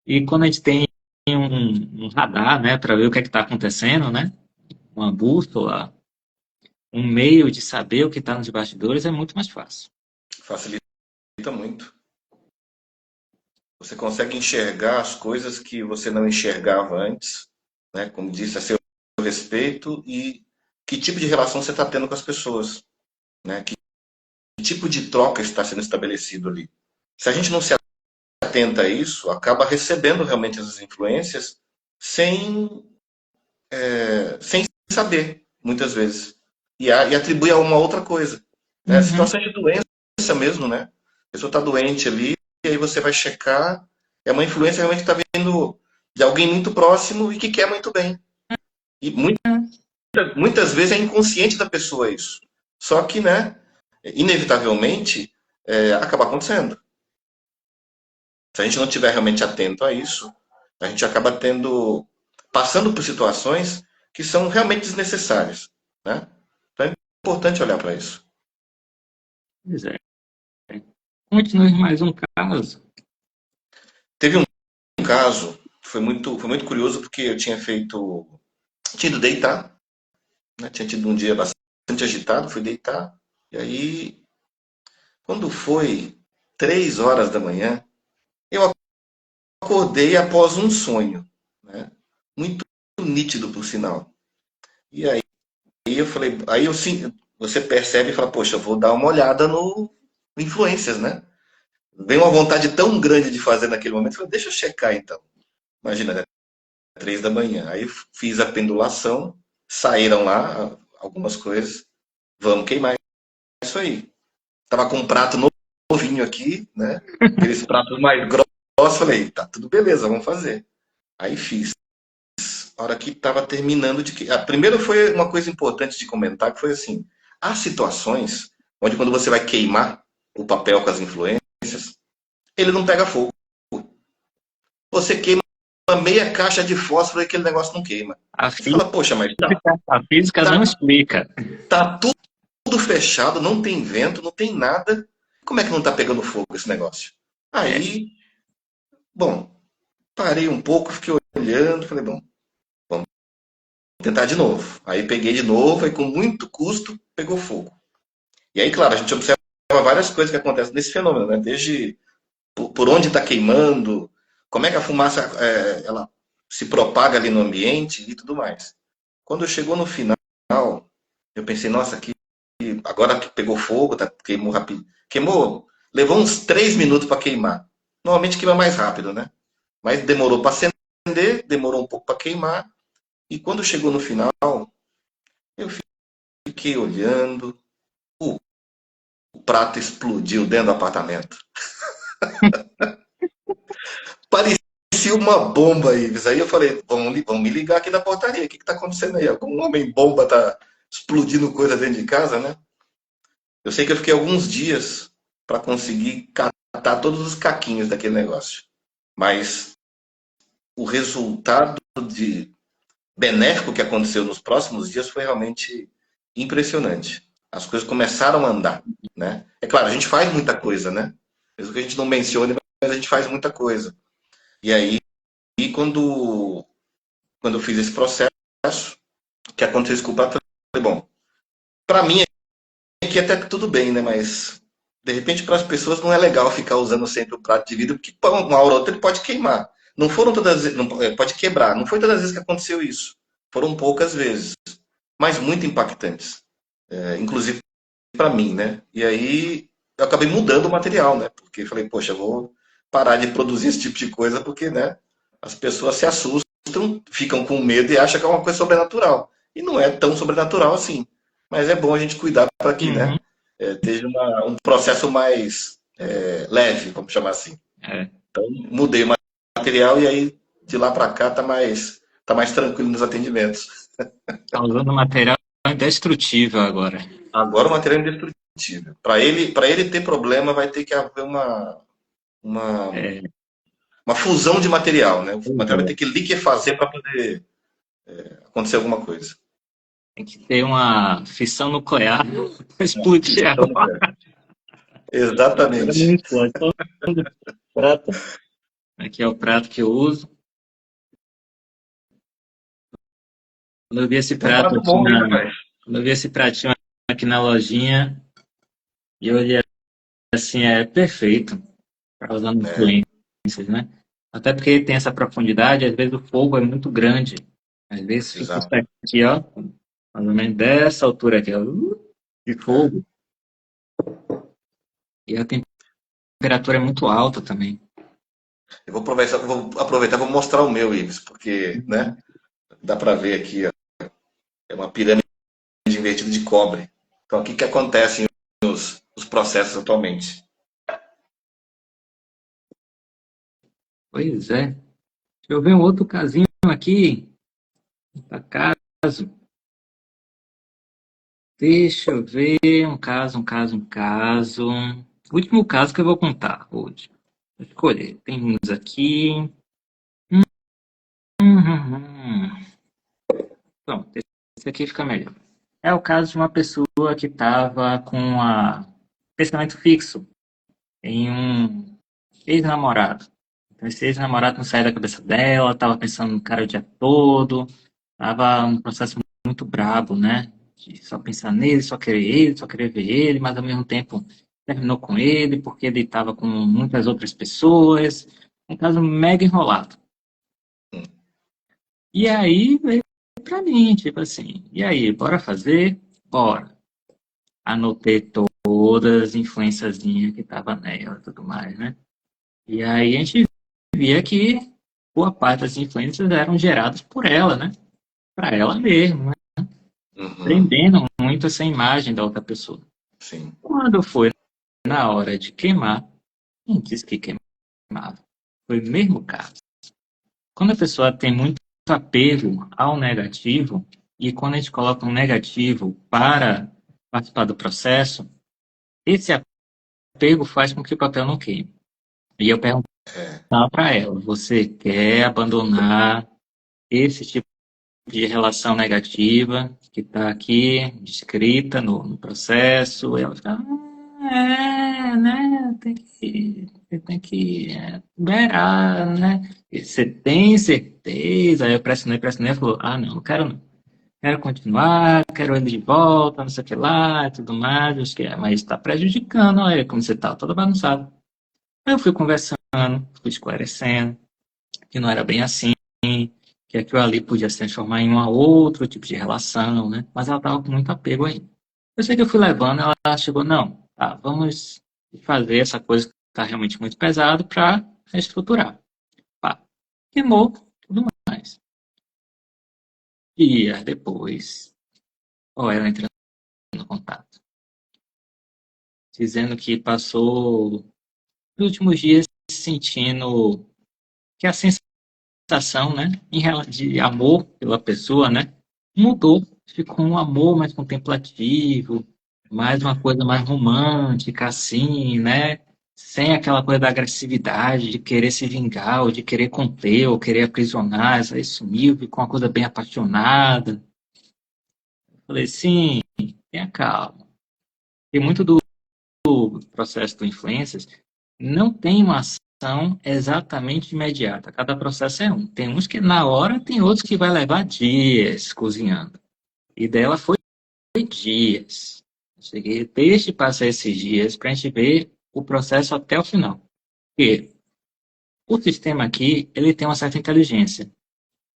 E quando a gente tem um radar, né, para ver o que é que está acontecendo, né? Uma bússola, um meio de saber o que está nos bastidores é muito mais fácil. Facilita muito. Você consegue enxergar as coisas que você não enxergava antes, né? Como disse, a seu respeito e que tipo de relação você está tendo com as pessoas, né? Que tipo de troca está sendo estabelecido ali. Se a gente não se atenta a isso, acaba recebendo realmente essas influências sem, sem saber, muitas vezes. E atribui a uma outra coisa. Né? Uhum. Situação de doença mesmo, né? A pessoa está doente ali, e aí você vai checar, é uma influência realmente que está vindo de alguém muito próximo e que quer muito bem. E muitas vezes é inconsciente da pessoa isso. Só que, né, inevitavelmente, acaba acontecendo. Se a gente não estiver realmente atento a isso, a gente acaba passando por situações que são realmente desnecessárias, né? Então é importante olhar para isso. Pois é. Continue mais um caso. Teve um caso, foi muito curioso porque eu tinha ido deitar, né? Tinha tido um dia bastante agitado, fui deitar, e aí, quando foi 3 horas da manhã, eu acordei após um sonho, né? Muito nítido, por sinal. E aí eu falei, aí eu sim, você percebe e fala, poxa, eu vou dar uma olhada no influências, né? Veio uma vontade tão grande de fazer naquele momento, eu falei, deixa eu checar então. Imagina, né? 3 da manhã. Aí fiz a pendulação, saíram lá algumas coisas, vamos queimar isso aí. Tava com um prato novinho aqui, né? Aqueles pratos mais grossos, falei, tá tudo beleza, vamos fazer. Aí fiz. A hora que tava terminando de. Primeiro foi uma coisa importante de comentar, que foi assim: há situações onde quando você vai queimar o papel com as influências, ele não pega fogo. Você queima meia caixa de fósforo e aquele negócio não queima. A Aí você fala, poxa, mas física não tá, explica. tá tudo fechado, não tem vento, não tem nada. Como é que não tá pegando fogo esse negócio? É, Aí, bom, parei um pouco, fiquei olhando, falei, bom, vamos tentar de novo. Aí peguei de novo, aí com muito custo pegou fogo. E aí, claro, a gente observa várias coisas que acontecem nesse fenômeno, né? Desde por onde está queimando, como é que a fumaça ela se propaga ali no ambiente e tudo mais. Quando chegou no final, eu pensei, nossa, aqui agora que pegou fogo, tá, queimou rápido. Queimou, levou uns 3 minutos para queimar. Normalmente queima mais rápido, né? Mas demorou para acender, demorou um pouco para queimar. E quando chegou no final, eu fiquei olhando, o prato explodiu dentro do apartamento. Parecia uma bomba, Ives. Aí eu falei, vamos me ligar aqui da portaria. O que está acontecendo aí? Algum homem-bomba tá explodindo coisa dentro de casa, né? Eu sei que eu fiquei alguns dias para conseguir catar todos os caquinhos daquele negócio. Mas o resultado de benéfico que aconteceu nos próximos dias foi realmente impressionante. As coisas começaram a andar, né? É claro, a gente faz muita coisa, né? Mesmo que a gente não mencione, mas a gente faz muita coisa. E aí, quando eu fiz esse processo, o que aconteceu com o prato, eu falei, bom, para mim aqui até tudo bem, né? Mas de repente para as pessoas não é legal ficar usando sempre o prato de vidro, porque uma hora ou outra ele pode queimar. Não foram todas as vezes, pode quebrar. Não foi todas as vezes que aconteceu isso. Foram poucas vezes, mas muito impactantes, inclusive para mim, né? E aí eu acabei mudando o material, né? Porque falei, poxa, eu vou parar de produzir esse tipo de coisa porque, né? As pessoas se assustam, ficam com medo e acham que é uma coisa sobrenatural. E não é tão sobrenatural assim. Mas é bom a gente cuidar para que, uhum, né? Esteja um processo mais leve, vamos chamar assim. é. Então, mudei o material e aí de lá para cá tá mais tranquilo nos atendimentos. Tá usando material indestrutível agora. Agora o material é indestrutível. Para ele ter problema, vai ter que haver uma, É, uma fusão de material, né? O pois material vai é. ter que liquefazer para poder acontecer alguma coisa. Tem que ter uma fissão nuclear para explodir a Fissão nuclear. agora não Exatamente. explode. Só do prato. Aqui é o prato que eu uso. Quando eu vi esse É um prato prato aqui bom, hein, na, rapaz? quando eu vi esse pratinho aqui na lojinha, e eu olhei assim, é perfeito para usar no É, influências, né? Até porque tem essa profundidade, às vezes o fogo é muito grande. Às vezes fica isso exato. aqui, ó, mais ou menos dessa altura aqui, ó, de É. fogo. E a temperatura é muito alta também. Eu vou aproveitar e vou mostrar o meu, Ives, porque, né? Dá para ver aqui, ó, é uma pirâmide invertida de cobre. Então, o que que acontece nos processos atualmente? Pois é. Deixa eu ver um outro casinho aqui. Acaso. Deixa eu ver um caso. O último caso que eu vou contar hoje. Vou escolher. Tem uns aqui. Hum. Pronto, esse aqui fica melhor. É o caso de uma pessoa que estava com pensamento fixo em um ex-namorado. Então, esse ex-namorado não saía da cabeça dela, estava pensando no cara o dia todo, estava um processo muito brabo, né? De só pensar nele, só querer ele, só querer ver ele, mas ao mesmo tempo terminou com ele porque ele estava com muitas outras pessoas. Um caso mega enrolado. E aí veio pra mim, tipo assim, e aí, bora fazer? Bora. Anotei todas as influenciazinhas que tava nela e tudo mais, né? E aí a gente via que boa parte das influências eram geradas por ela, né? Para ela mesma, né? Uhum. Prendendo muito essa imagem da outra pessoa. Sim. Quando foi na hora de queimar, quem disse que queimava? Foi o mesmo caso. Quando a pessoa tem muito apego ao negativo, e quando a gente coloca um negativo para participar do processo, esse apego faz com que o papel não queime. E eu perguntava É. para ela: você quer abandonar esse tipo de relação negativa que está aqui descrita no processo? E ela fica: né? Você tem que liberar, né? E você tem certeza? Aí eu pressionei, falou: não, não quero não. Quero continuar, quero ele de volta, não sei o que lá, e tudo mais, acho que mas está prejudicando, olha como você está toda bagunçada. Aí eu fui conversando, fui esclarecendo, que não era bem assim, que aquilo ali podia se transformar em um outro tipo de relação, né? Mas ela estava com muito apego aí. Eu sei que eu fui levando, ela chegou, não, tá, vamos fazer essa coisa que está realmente muito pesado para reestruturar. Pá, queimou, tudo mais. Dias depois, ó, ela entrando no contato, dizendo que passou os últimos dias se sentindo que a sensação, né, de amor pela pessoa, né, mudou. Ficou um amor mais contemplativo, mais uma coisa mais romântica, assim, né, sem aquela coisa da agressividade, de querer se vingar, ou de querer conter, ou querer aprisionar. Aí sumiu, ficou uma coisa bem apaixonada. Falei, sim, tenha calma. E muito do processo do influencers não tem uma ação exatamente imediata. Cada processo é um. Tem uns que na hora, tem outros que vai levar dias cozinhando. E dela foi dias. Cheguei, deixe passar esses dias para a gente ver o processo até o final. Porque o sistema aqui, ele tem uma certa inteligência.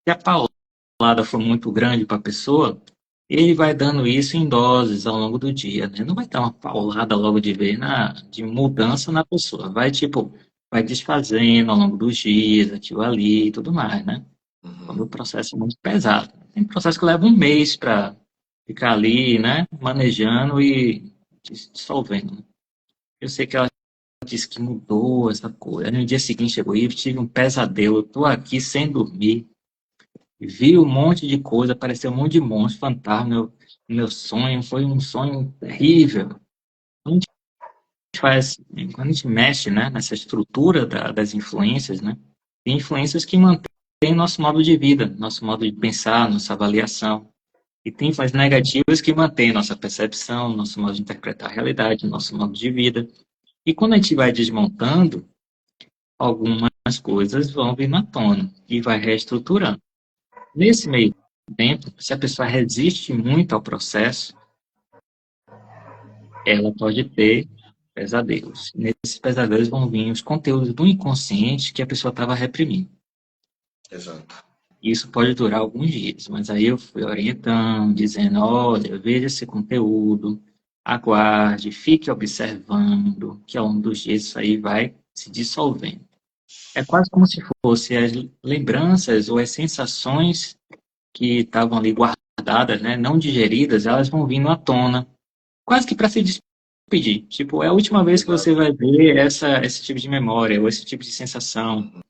Se a paulada for muito grande para a pessoa, ele vai dando isso em doses ao longo do dia, né? Não vai dar uma paulada logo de vez de mudança na pessoa. Vai, tipo, vai desfazendo ao longo dos dias, aquilo ali e tudo mais, né? Quando o Uhum. processo é muito pesado. Tem processo que leva um mês para ficar ali, né? Manejando e dissolvendo, né? Eu sei que ela disse que mudou essa coisa. No dia seguinte chegou e tive um pesadelo. Eu tô aqui sem dormir. Vi um monte de coisa, apareceu um monte de monstro, fantasma. Meu sonho foi um sonho terrível. Quando a gente quando a gente mexe, né, nessa estrutura das influências, né, tem influências que mantêm nosso modo de vida, nosso modo de pensar, nossa avaliação. E tem influências negativas que mantêm nossa percepção, nosso modo de interpretar a realidade, nosso modo de vida. E quando a gente vai desmontando, algumas coisas vão vir à tona e vai reestruturando. Nesse meio tempo, se a pessoa resiste muito ao processo, ela pode ter pesadelos. Nesses pesadelos vão vir os conteúdos do inconsciente que a pessoa estava reprimindo. Exato. Isso pode durar alguns dias, mas aí eu fui orientando, dizendo, olha, veja esse conteúdo, aguarde, fique observando, que ao longo dos dias isso aí vai se dissolvendo. É quase como se fossem as lembranças ou as sensações que estavam ali guardadas, né, não digeridas, elas vão vindo à tona, quase que para se despedir. Tipo, é a última vez que você Exato. vai ver esse tipo de memória ou esse tipo de sensação. Uhum.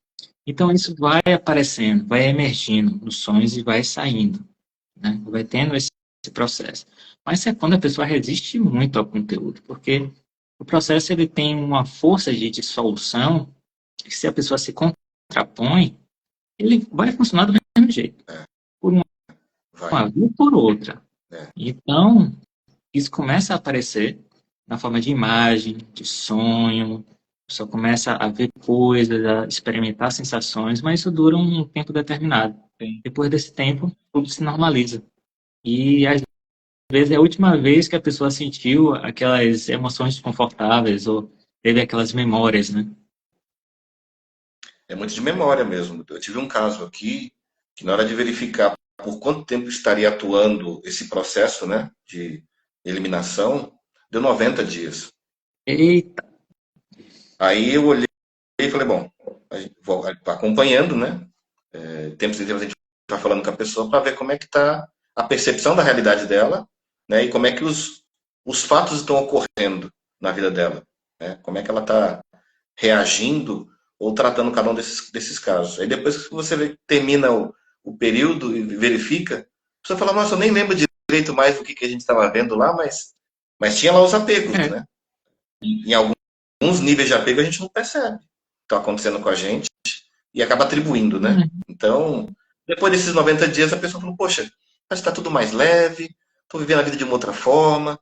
Então, isso vai aparecendo, vai emergindo nos sonhos e vai saindo, né? Vai tendo esse processo. Mas é quando a pessoa resiste muito ao conteúdo, porque o processo ele tem uma força de dissolução que se a pessoa se contrapõe, ele vai funcionar do mesmo jeito, É. por Vai. uma via ou por outra. É. Então, isso começa a aparecer na forma de imagem, de sonho, a pessoa começa a ver coisas, a experimentar sensações, mas isso dura um tempo determinado. Sim. Depois desse tempo, tudo se normaliza. E às vezes é a última vez que a pessoa sentiu aquelas emoções desconfortáveis ou teve aquelas memórias, né? É muito de memória mesmo. Eu tive um caso aqui que na hora de verificar por quanto tempo estaria atuando esse processo, né, de eliminação, deu 90 dias. Eita. Aí eu olhei e falei, bom, vou acompanhando, né? Tempos em tempos a gente vai falando com a pessoa para ver como é que está a percepção da realidade dela, né? E como é que os fatos estão ocorrendo na vida dela, né? Como é que ela está reagindo ou tratando cada um desses casos. Aí depois que você termina o período e verifica, você fala, nossa, eu nem lembro direito mais do que a gente estava vendo lá, mas tinha lá os apegos, É. né? Em alguns níveis de apego a gente não percebe o que está acontecendo com a gente e acaba atribuindo, né? Uhum. Então, depois desses 90 dias, a pessoa falou, poxa, mas está tudo mais leve, estou vivendo a vida de uma outra forma,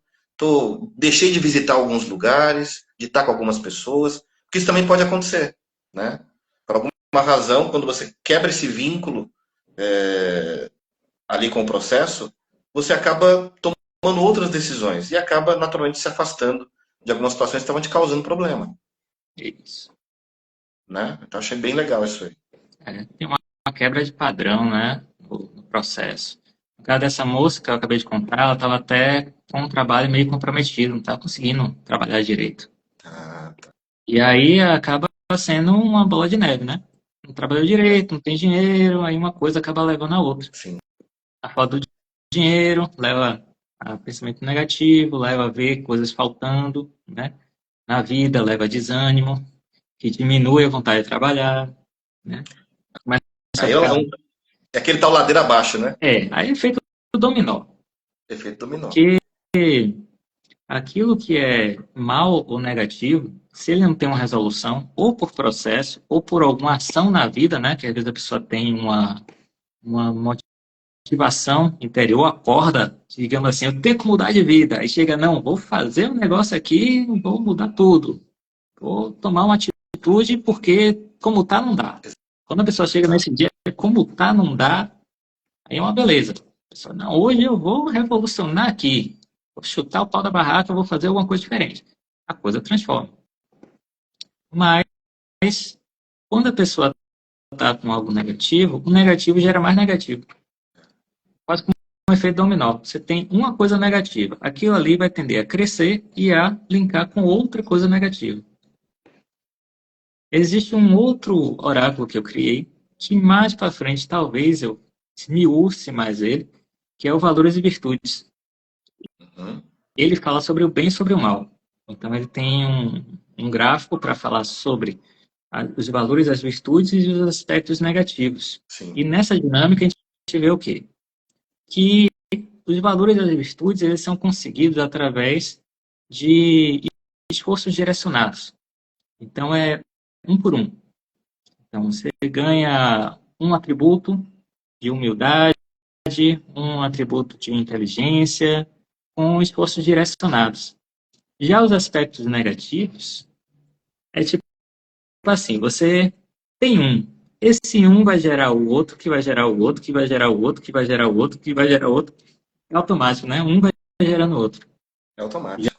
deixei de visitar alguns lugares, de estar com algumas pessoas, porque isso também pode acontecer, né? Por alguma razão, quando você quebra esse vínculo ali com o processo, você acaba tomando outras decisões e acaba naturalmente se afastando de algumas situações que estavam te causando problema, Isso. né? Então achei bem legal isso aí. Tem uma quebra de padrão, né, no processo. No caso dessa moça que eu acabei de contar, ela estava até com um trabalho meio comprometido, não estava conseguindo trabalhar direito. Ah, tá. E aí acaba sendo uma bola de neve, né? Não trabalhou direito, não tem dinheiro, aí uma coisa acaba levando a outra. Sim. A falta do dinheiro leva a pensamento negativo, leva a ver coisas faltando, né? Na vida, leva a desânimo, que diminui a vontade de trabalhar, né? Começa a Aí ficar... é aquele tal ladeira abaixo, né? Aí é feito o dominó. Efeito dominó. Porque aquilo que é mal ou negativo, se ele não tem uma resolução, ou por processo, ou por alguma ação na vida, né? Que às vezes a pessoa tem uma motivação interior, acorda, digamos assim, eu tenho que mudar de vida. Aí chega, não, vou fazer um negócio aqui, vou mudar tudo. Vou tomar uma atitude porque como tá, não dá. Quando a pessoa chega Exato. nesse dia, como tá, não dá, aí é uma beleza. A pessoa, não, hoje eu vou revolucionar aqui. Vou chutar o pau da barraca, eu vou fazer alguma coisa diferente. A coisa transforma. Mas, quando a pessoa está com algo negativo, o negativo gera mais negativo. Quase como um efeito dominó. Você tem uma coisa negativa. Aquilo ali vai tender a crescer e a linkar com outra coisa negativa. Existe um outro oráculo que eu criei, que mais para frente talvez eu esmiúce mais ele, que é o Valores e Virtudes. Uhum. Ele fala sobre o bem e sobre o mal. Então ele tem um gráfico para falar sobre os valores, as virtudes e os aspectos negativos. Sim. E nessa dinâmica a gente vê o quê? Que os valores e as virtudes eles são conseguidos através de esforços direcionados. Então é um por um. Então você ganha um atributo de humildade, um atributo de inteligência, com esforços direcionados. Já os aspectos negativos é tipo assim, você tem um. Esse um vai gerar o outro, que vai gerar o outro, que vai gerar o outro, que vai gerar o outro, que vai gerar o outro. É automático, né? Um vai gerando o outro. É automático.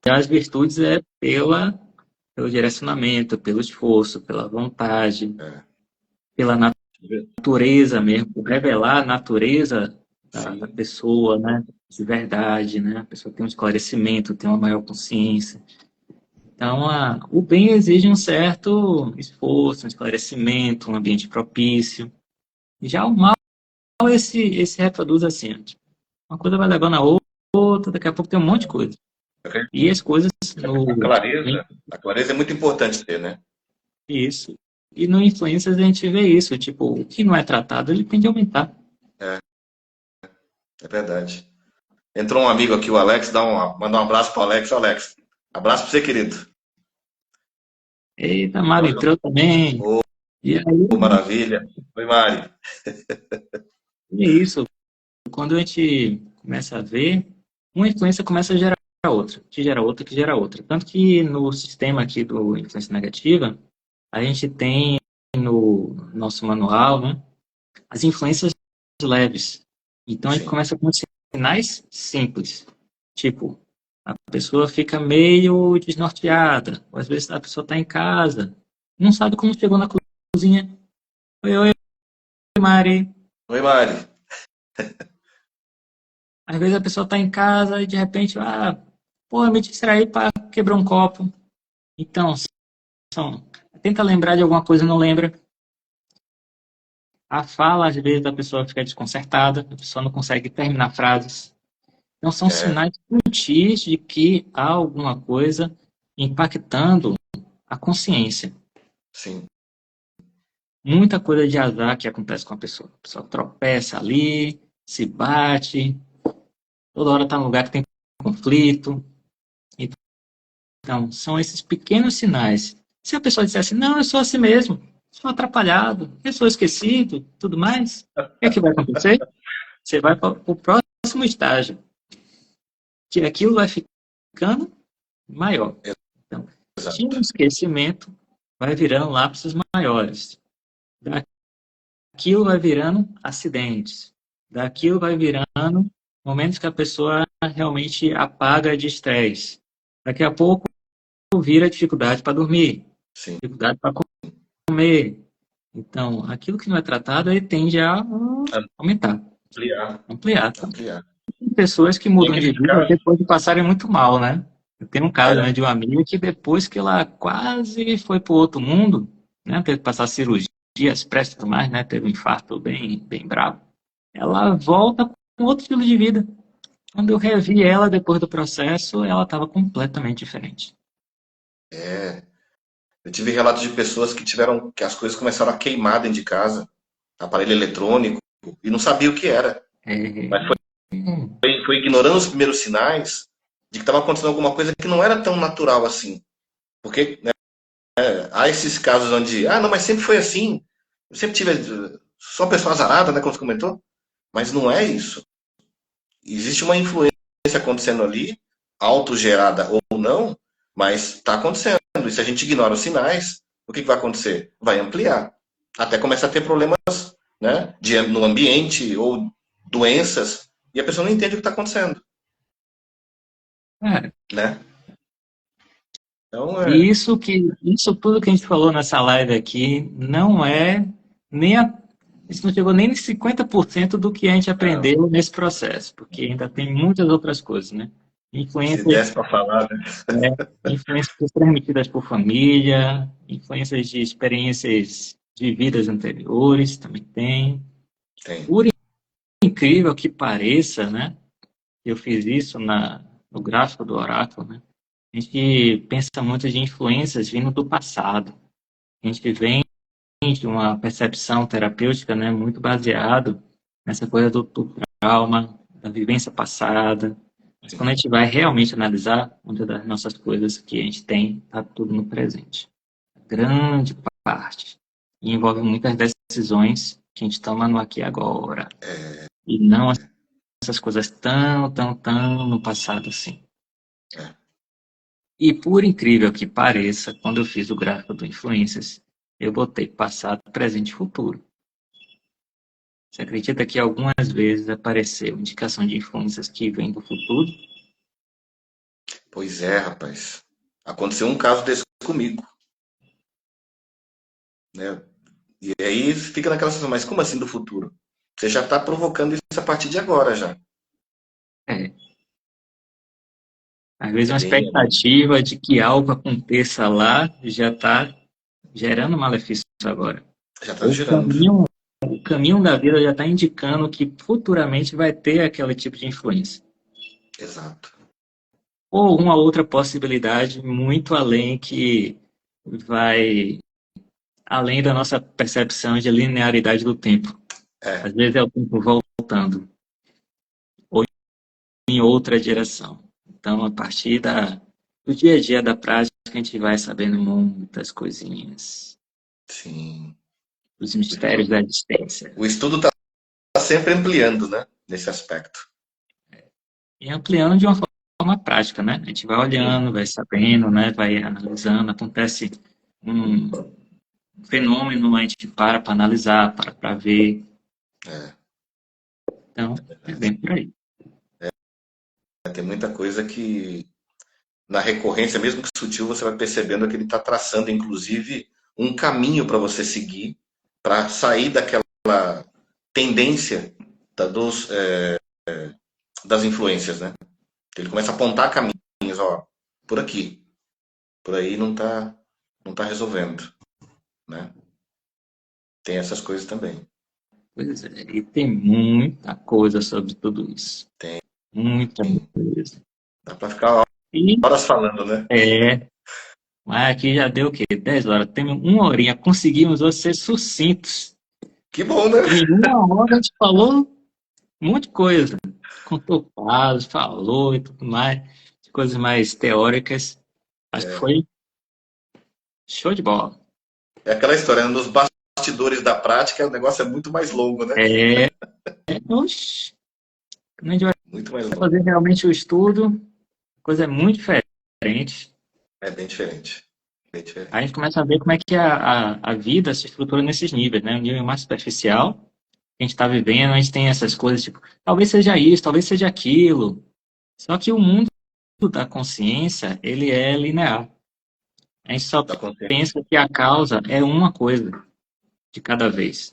Já as virtudes é pelo direcionamento, pelo esforço, pela vontade, É. pela natureza mesmo, por revelar a natureza da Sim. pessoa, né? De verdade, né? A pessoa tem um esclarecimento, tem uma maior consciência. Então, o bem exige um certo esforço, um esclarecimento, um ambiente propício. Já o mal, esse reproduz assim. Uma coisa vai levando a outra, daqui a pouco tem um monte de coisa. E as coisas A clareza, a clareza é muito importante ter, né? isso. E no Influências a gente vê isso, tipo, o que não é tratado, ele tende a aumentar. É verdade. Entrou um amigo aqui, o Alex, manda um abraço para o Alex. Alex, abraço para você, querido. Eita, Mari entrou também. Ô, E aí, maravilha. Oi, Mari. é isso. Quando a gente começa a ver, uma influência começa a gerar outra, que gera outra, que gera outra. Tanto que no sistema aqui do influência negativa, a gente tem no nosso manual, né, as influências leves. Então a gente Sim. começa com sinais simples. Tipo, a pessoa fica meio desnorteada, ou às vezes a pessoa está em casa, não sabe como chegou na cozinha. Oi, oi, Mari. Oi, Mari. Às vezes a pessoa está em casa e de repente, Pô, eu me distraí para quebrar um copo. Então, tenta lembrar de alguma coisa e não lembra. A fala, às vezes, da pessoa fica desconcertada, a pessoa não consegue terminar frases. Então, são É, sinais sutis de que há alguma coisa impactando a consciência. sim. Muita coisa de azar que acontece com a pessoa. A pessoa tropeça ali, se bate, toda hora está num lugar que tem conflito. Então, são esses pequenos sinais. Se a pessoa disser assim, não, eu sou assim mesmo, sou atrapalhado, eu sou esquecido, tudo mais, o que é que vai acontecer? Você vai para o próximo estágio, que aquilo vai ficando maior. Então, de um Exato. esquecimento, vai virando lápis maiores. Daquilo vai virando acidentes. Daquilo vai virando momentos que a pessoa realmente apaga de estresse. Daqui a pouco vira dificuldade para dormir, Sim. dificuldade para comer. Então, aquilo que não é tratado, ele tende a aumentar, Ampliar. ampliar. Ampliar. Tem pessoas que Tem mudam de aquele vida caso. depois de passarem muito mal, né? Eu tenho um caso, né, É, de uma amiga que depois que ela quase foi para o outro mundo, né, teve que passar cirurgias, prestes tudo mais, né, teve um infarto bem bravo, ela volta com outro estilo de vida. Quando eu revi ela depois do processo, ela estava completamente diferente. é. Eu tive relatos de pessoas que tiveram que as coisas começaram a queimar dentro de casa, aparelho eletrônico, e não sabia o que era. Mas É, foi ignorando os primeiros sinais de que estava acontecendo alguma coisa que não era tão natural assim. Porque, né, há esses casos onde, ah, não, mas sempre foi assim. Eu sempre tive só pessoa azarada, né, como você comentou. Mas não é isso. Existe uma influência acontecendo ali, autogerada ou não, mas está acontecendo. E se a gente ignora os sinais, o que vai acontecer? Vai ampliar. Até começa a ter problemas, né, no ambiente ou doenças, e a pessoa não entende o que está acontecendo, é, né? Então, e isso tudo que a gente falou nessa live aqui não é nem isso não chegou nem em 50% do que a gente não, aprendeu nesse processo, porque ainda tem muitas outras coisas, né? se Influências, desse para falar, né? né? Influências transmitidas por família, influências de experiências de vidas anteriores, também tem. Tem. Por incrível que pareça, né? Eu fiz isso no gráfico do oráculo, né? A gente pensa muito de influências vindo do passado. A gente vem de uma percepção terapêutica, né, muito baseado nessa coisa do trauma, da vivência passada. Mas quando a gente vai realmente analisar, muitas das nossas coisas que a gente tem, está tudo no presente. Grande parte. E envolve muitas decisões que a gente toma no aqui e agora. E não essas coisas tão no passado assim. É. E por incrível que pareça, quando eu fiz o gráfico do Influências, eu botei passado, presente e futuro. Você acredita que algumas vezes apareceu indicação de influências que vêm do futuro? Pois é, rapaz. Aconteceu um caso desse comigo, né? E aí fica naquela situação, mas como assim do futuro? Você já está provocando isso a partir de agora já. É. Às vezes É uma bem, expectativa de que algo aconteça lá já está gerando malefício agora. já está O girando. caminho, o caminho da vida já está indicando que futuramente vai ter aquele tipo de influência. Exato. Ou uma outra possibilidade muito além que vai além da nossa percepção de linearidade do tempo. É, Às vezes é o tempo voltando, ou em outra direção. Então, a partir do dia a dia da prática, a gente vai sabendo muitas coisinhas, sim. os mistérios da existência. O estudo está sempre ampliando, né? Nesse aspecto. E ampliando de uma forma prática, né? A gente vai Sim. olhando, vai sabendo, né? Vai analisando, acontece um fenômeno, a gente para analisar, para ver. É, Então, é bem por aí. tem muita coisa que, na recorrência, mesmo que sutil, você vai percebendo que ele está traçando, inclusive, um caminho para você seguir, para sair daquela tendência das influências, né? Ele começa a apontar caminhos, ó, por aqui. Por aí não tá resolvendo, né? Tem essas coisas também. Pois é, e tem muita coisa sobre tudo isso. Tem, Muita coisa. dá para ficar E horas falando, né? mas aqui já deu o quê? 10 horas. Temos uma horinha. Conseguimos hoje ser sucintos. Que bom, né? Em uma hora a gente falou um monte de coisa. Contou casos, falou e tudo mais. Coisas mais teóricas. Acho que foi show de bola. É aquela história, né? Nos bastidores da prática, o negócio é muito mais longo, né? É, oxe, quando a gente vai Muito mais longo. fazer realmente o estudo, a coisa é muito diferente. É bem diferente. Bem diferente. A gente começa a ver como é que a vida se estrutura nesses níveis, né? Um nível mais superficial, que a gente está vivendo, a gente tem essas coisas, tipo, talvez seja isso, talvez seja aquilo. Só que o mundo da consciência, ele é linear. A gente só Tá contente. pensa que a causa é uma coisa de cada vez.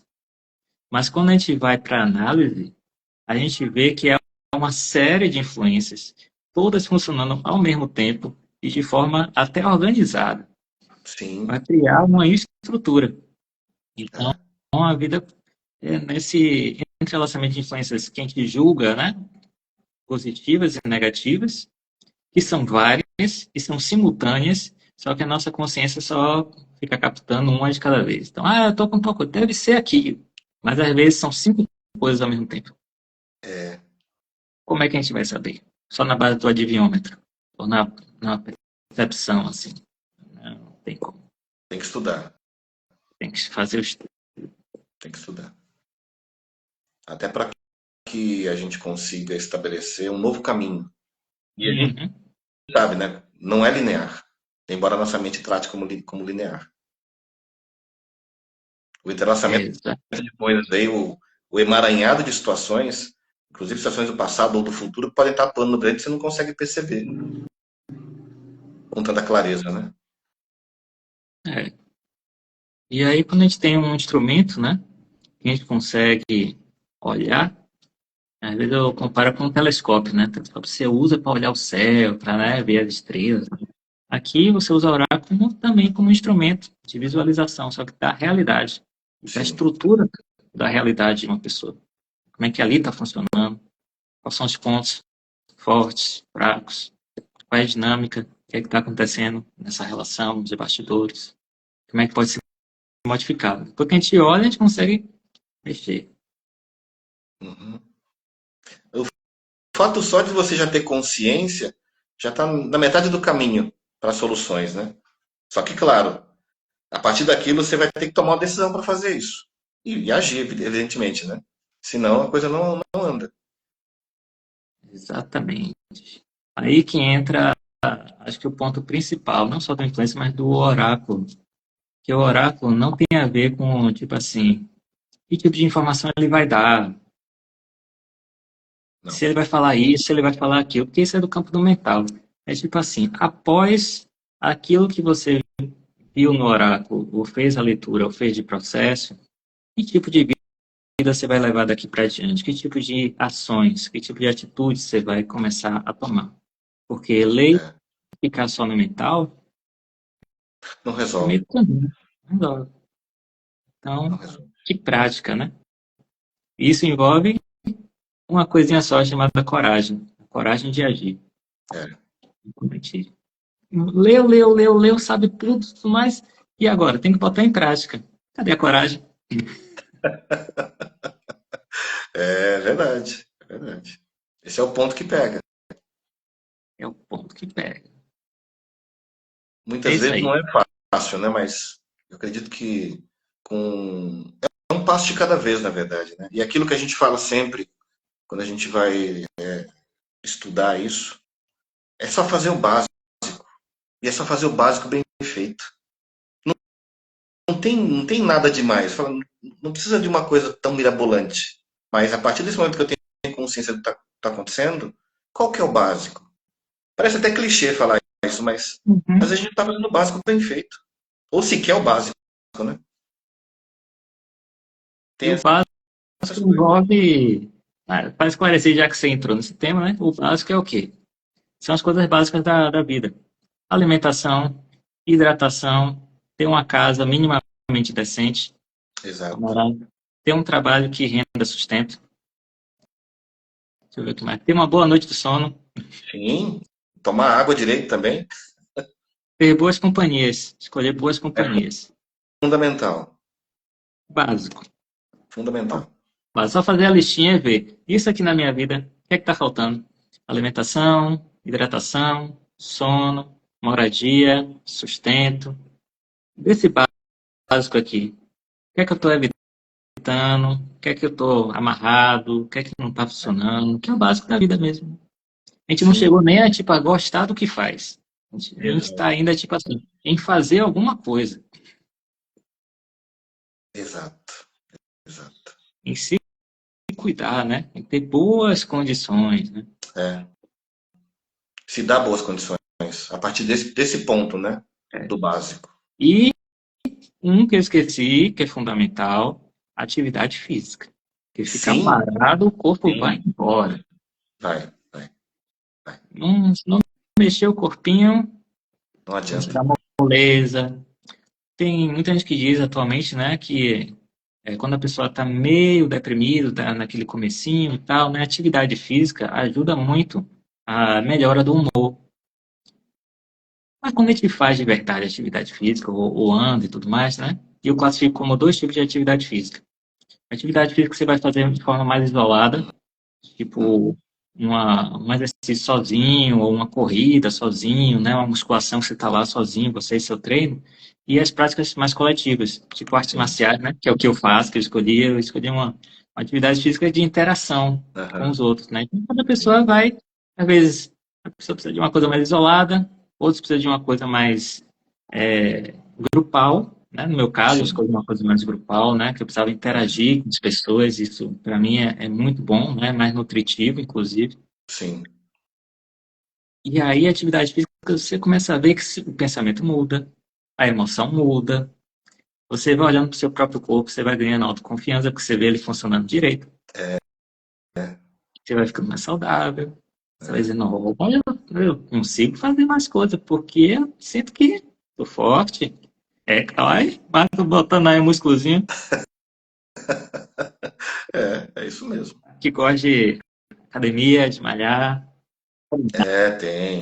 Mas quando a gente vai para a análise, a gente vê que é uma série de influências, todas funcionando ao mesmo tempo e de forma até organizada, Sim. para criar uma estrutura. Então, É. a vida é nesse entrelaçamento de influências que a gente julga, né, positivas e negativas, que são várias e são simultâneas, só que a nossa consciência só fica captando uma de cada vez. Então, eu estou com pouco, deve ser aqui, mas às vezes são 5 coisas ao mesmo tempo. É. Como é que a gente vai saber? Só na base do adivinhômetro, ou na percepção, assim. Não tem como. Tem que estudar. Tem que fazer o estudo. Tem que estudar. Até para que a gente consiga estabelecer um novo caminho. E a gente Uhum. sabe, né? Não é linear. Embora a nossa mente trate como linear. O entrelaçamento Exato. de coisas aí, o emaranhado de situações, inclusive situações do passado ou do futuro, podem estar atuando no presente e você não consegue perceber com tanta clareza, né? É. E aí, quando a gente tem um instrumento, né, que a gente consegue olhar, às vezes eu comparo com um telescópio, né? O telescópio você usa para olhar o céu, para, né, ver as estrelas. Aqui você usa o oráculo também como instrumento de visualização, só que da realidade, da Sim. estrutura da realidade de uma pessoa. Como é que ali está funcionando, quais são os pontos fortes, fracos, qual é a dinâmica, o que é que está acontecendo nessa relação de bastidores, como é que pode ser modificado. Porque a gente olha, a gente consegue mexer. Uhum. O fato só de você já ter consciência já está na metade do caminho para soluções, né? Só que, claro, a partir daquilo você vai ter que tomar uma decisão para fazer isso. E agir, evidentemente, né? Senão a coisa não anda. Exatamente. Aí que entra, acho que o ponto principal, não só da influência, mas do oráculo. Que o oráculo não tem a ver com, tipo assim, que tipo de informação ele vai dar, Não. se ele vai falar isso, se ele vai falar aquilo, porque isso é do campo do mental. É tipo assim, após aquilo que você viu no oráculo, ou fez a leitura, ou fez de processo, que tipo de vida você vai levar daqui para diante? Que tipo de ações, que tipo de atitudes você vai começar a tomar? Porque ler É, e ficar só no mental não é resolve. meio comum. Não dá. Não Então, resolve. que prática, né? Isso envolve uma coisinha só chamada coragem. A coragem de agir. É. Como a gente leu, sabe tudo mais. E agora? Tem que botar em prática. Cadê a coragem? É verdade. É verdade. Esse é o ponto que pega. É o ponto que pega. É Muitas isso vezes não aí. é fácil, né? Mas eu acredito que com é um passo de cada vez, na verdade, né? E aquilo que a gente fala sempre quando a gente vai estudar isso é só fazer o básico. E é só fazer o básico bem feito. Não tem nada demais. Fala, não precisa de uma coisa tão mirabolante. Mas a partir desse momento que eu tenho consciência do que está acontecendo, qual que é o básico? Parece até clichê falar isso, mas às Uhum. vezes a gente está fazendo o básico bem feito. Ou sequer o básico, né? E Tem o básico essas coisas. envolve, para esclarecer, já que você entrou nesse tema, né? O básico é o quê? São as coisas básicas da vida. alimentação, hidratação, ter uma casa minimamente decente, Exato. ter um trabalho que renda sustento. Deixa eu ver o que mais. Ter uma boa noite de sono, Sim. Tomar água direito também ter boas companhias, escolher boas é companhias. fundamental. Básico. Fundamental. Mas só fazer a listinha e ver. Isso aqui na minha vida, o que é que está faltando? Alimentação, hidratação, sono, moradia, sustento. Desse básico aqui. O que é que eu estou evitando? O que é que eu estou amarrado? O que é que não está funcionando? Que é o básico da vida mesmo. A gente não Sim. chegou nem a gostar do que faz. A gente Exato. está ainda, assim, em fazer alguma coisa. Exato. Exato. Em se cuidar, né? Em ter boas condições, né? É. Se dá boas condições. A partir desse ponto, né? É. Do básico. E um que eu esqueci, que é fundamental, atividade física. Porque ficar Sim, parado, o corpo vai sim. embora. Vai, vai, vai. Não, se não mexer o corpinho, Não começa a adianta. dar moleza. Tem muita gente que diz atualmente, né, que quando a pessoa está meio deprimido, está naquele comecinho e tal, né, atividade física ajuda muito a melhora do humor. Mas quando a gente faz de verdade atividade física, ou anda e tudo mais, né, eu classifico como dois tipos de atividade física. Atividade física que você vai fazer de forma mais isolada, Hum, tipo um exercício sozinho, ou uma corrida sozinho, né? Uma musculação que você está lá sozinho, você e seu treino. E as práticas mais coletivas, tipo artes sim. marciais, né? Que é o que eu faço, que eu escolhi uma atividade física de interação com os Aham, outros, né? Então, cada sim. pessoa vai, às vezes, a pessoa precisa de uma coisa mais isolada, outros precisam de uma coisa mais grupal, né? No meu caso, eu Sim, escolhi uma coisa mais grupal, né? Que eu precisava interagir com as pessoas. Isso, para mim, é muito bom, né? Mais nutritivo, inclusive. sim. E aí, a atividade física, você começa a ver que o pensamento muda, a emoção muda. Você vai olhando para o seu próprio corpo, você vai ganhando autoconfiança, porque você vê ele funcionando direito. Você vai ficando mais saudável. Você vai É. dizendo, olha, eu consigo fazer mais coisas, porque eu sinto que estou forte. É, vai, vai botando aí um músculozinho É isso mesmo. que gosta de academia, de malhar. É, tem.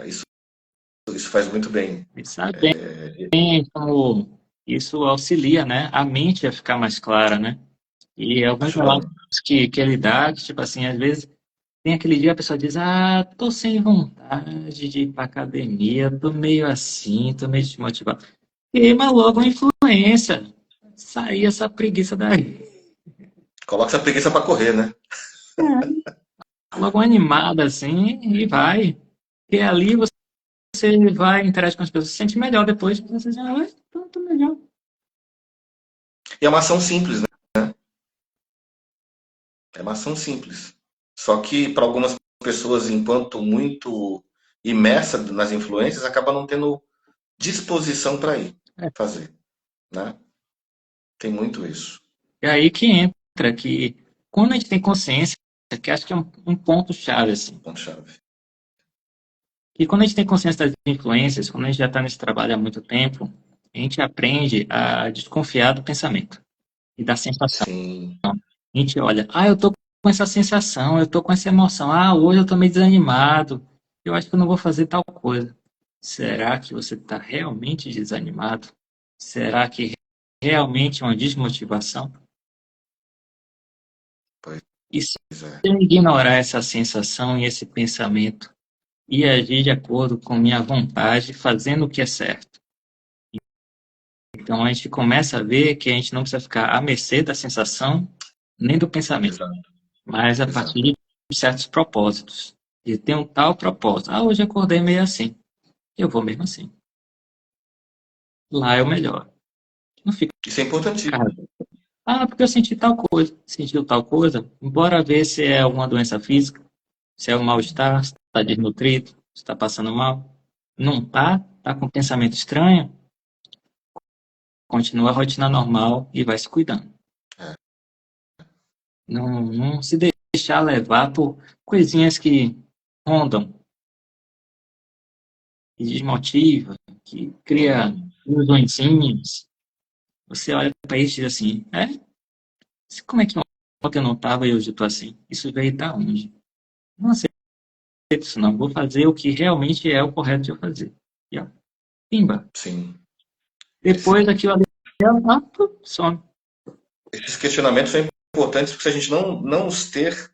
Isso, isso faz muito bem. E sabe É, bem como isso auxilia, né, a mente a ficar mais clara, né? E alguns ajuda relatos muito. que ele dá, que, tipo assim, às vezes tem aquele dia a pessoa diz, tô sem vontade de ir pra academia, tô meio assim, tô meio desmotivado. Queima logo a influência. Sair essa preguiça daí. Coloca essa preguiça para correr, né? Logo animada assim e vai. E ali você vai interagir com as pessoas, se sente melhor depois, você diz, tô melhor. E é uma ação simples, né? É uma ação simples. Só que para algumas pessoas, enquanto muito imersa nas influências, acaba não tendo disposição para ir É. fazer, né? Tem muito isso. É aí que entra que quando a gente tem consciência, que acho que é um ponto-chave, assim, Ponto-chave. que quando a gente tem consciência das influências, quando a gente já está nesse trabalho há muito tempo, a gente aprende a desconfiar do pensamento e da sensação. Sim, A gente olha, eu tô com essa sensação, eu tô com essa emoção, hoje eu tô meio desanimado, eu acho que eu não vou fazer tal coisa. Será que você está realmente desanimado? Será que realmente é uma desmotivação? pois E se é. eu ignorar essa sensação e esse pensamento e agir de acordo com minha vontade, fazendo o que é certo? Então a gente começa a ver que a gente não precisa ficar à mercê da sensação nem do pensamento, Exato, mas a partir exato. de certos propósitos. E tem um tal propósito. Hoje eu acordei meio assim. Eu vou mesmo assim. Lá é o melhor. Não fica, Isso é importantíssimo. cara, porque eu senti tal coisa. Sentiu tal coisa? Bora ver se é alguma doença física, se é um mal-estar, se está desnutrido, se está passando mal. Não tá? Tá com pensamento estranho? Continua a rotina normal e vai se cuidando. É, Não se deixar levar por coisinhas que rondam. que desmotiva, que cria ilusõezinhas, você olha para isso e diz assim, como é que ontem eu não estava e hoje eu estou assim? Isso veio da onde? Não aceito isso não, vou fazer o que realmente é o correto de eu fazer. E ó, pimba. Sim. Depois daquilo ali, some. Esses questionamentos são importantes porque se a gente não os ter,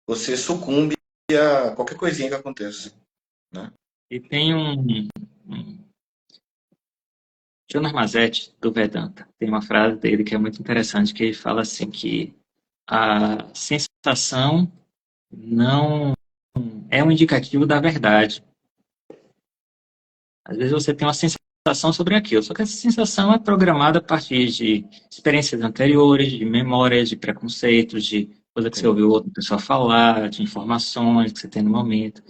você sucumbe a qualquer coisinha que aconteça, né? E tem um Jonas Mazetti, do Vedanta, tem uma frase dele que é muito interessante, que ele fala assim que a sensação não é um indicativo da verdade. Às vezes você tem uma sensação sobre aquilo, só que essa sensação é programada a partir de experiências anteriores, de memórias, de preconceitos, de coisa que você Sim, ouviu outra pessoa falar, de informações que você tem no momento.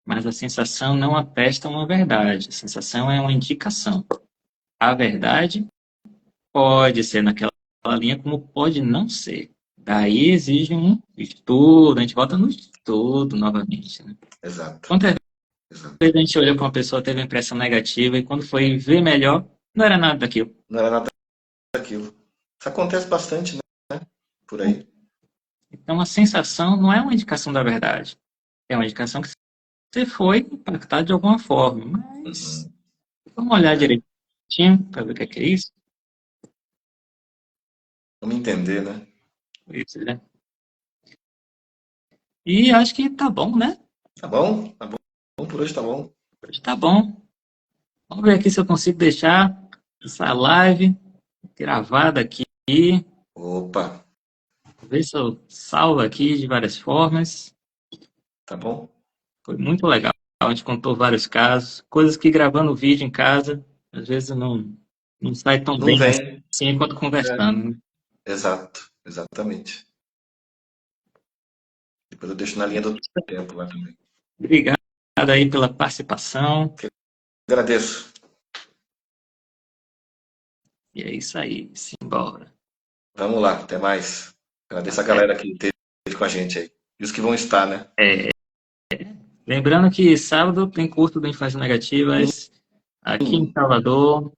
Mas a sensação não atesta uma verdade. A sensação é uma indicação. A verdade pode ser naquela linha, como pode não ser. Daí exige um estudo, a gente volta no estudo novamente, né? exato, Quantas exato. vezes a gente olhou para uma pessoa, teve uma impressão negativa, e quando foi ver melhor, não era nada daquilo. Não era nada daquilo. Isso acontece bastante, né? Por aí. Então a sensação não é uma indicação da verdade. É uma indicação que você foi impactado de alguma forma. Mas Uhum. vamos olhar É. direitinho para ver o que é isso. Vamos entender, né? Isso, né? E acho que tá bom, né? Tá bom? Tá bom. Bom por hoje, tá bom. Hoje tá bom. Vamos ver aqui se eu consigo deixar essa live gravada aqui. Opa, Ver se eu salvo aqui de várias formas. tá bom? Foi muito legal. A gente contou vários casos, coisas que gravando vídeo em casa, às vezes não sai tão Não bem vem. assim quanto É. conversando, né? Exato, exatamente. Depois eu deixo na linha do tempo lá também. Obrigado aí pela participação. Agradeço. E é isso aí. Simbora. Vamos lá, até mais. Agradeço a Até. galera que esteve com a gente aí. E os que vão estar, né? É, lembrando que sábado tem curso do Influências Negativas aqui em Sim, Salvador,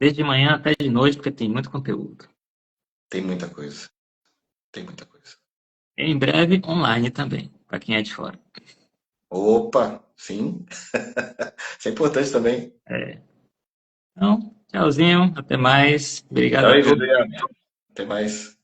desde manhã até de noite, porque tem muito conteúdo. tem muita coisa. Tem muita coisa. Em breve, online também, para quem é de fora. Opa, sim. Isso é importante também. Então, tchauzinho, até mais. Obrigado Tchau a aí, todos. Juliano. Até mais.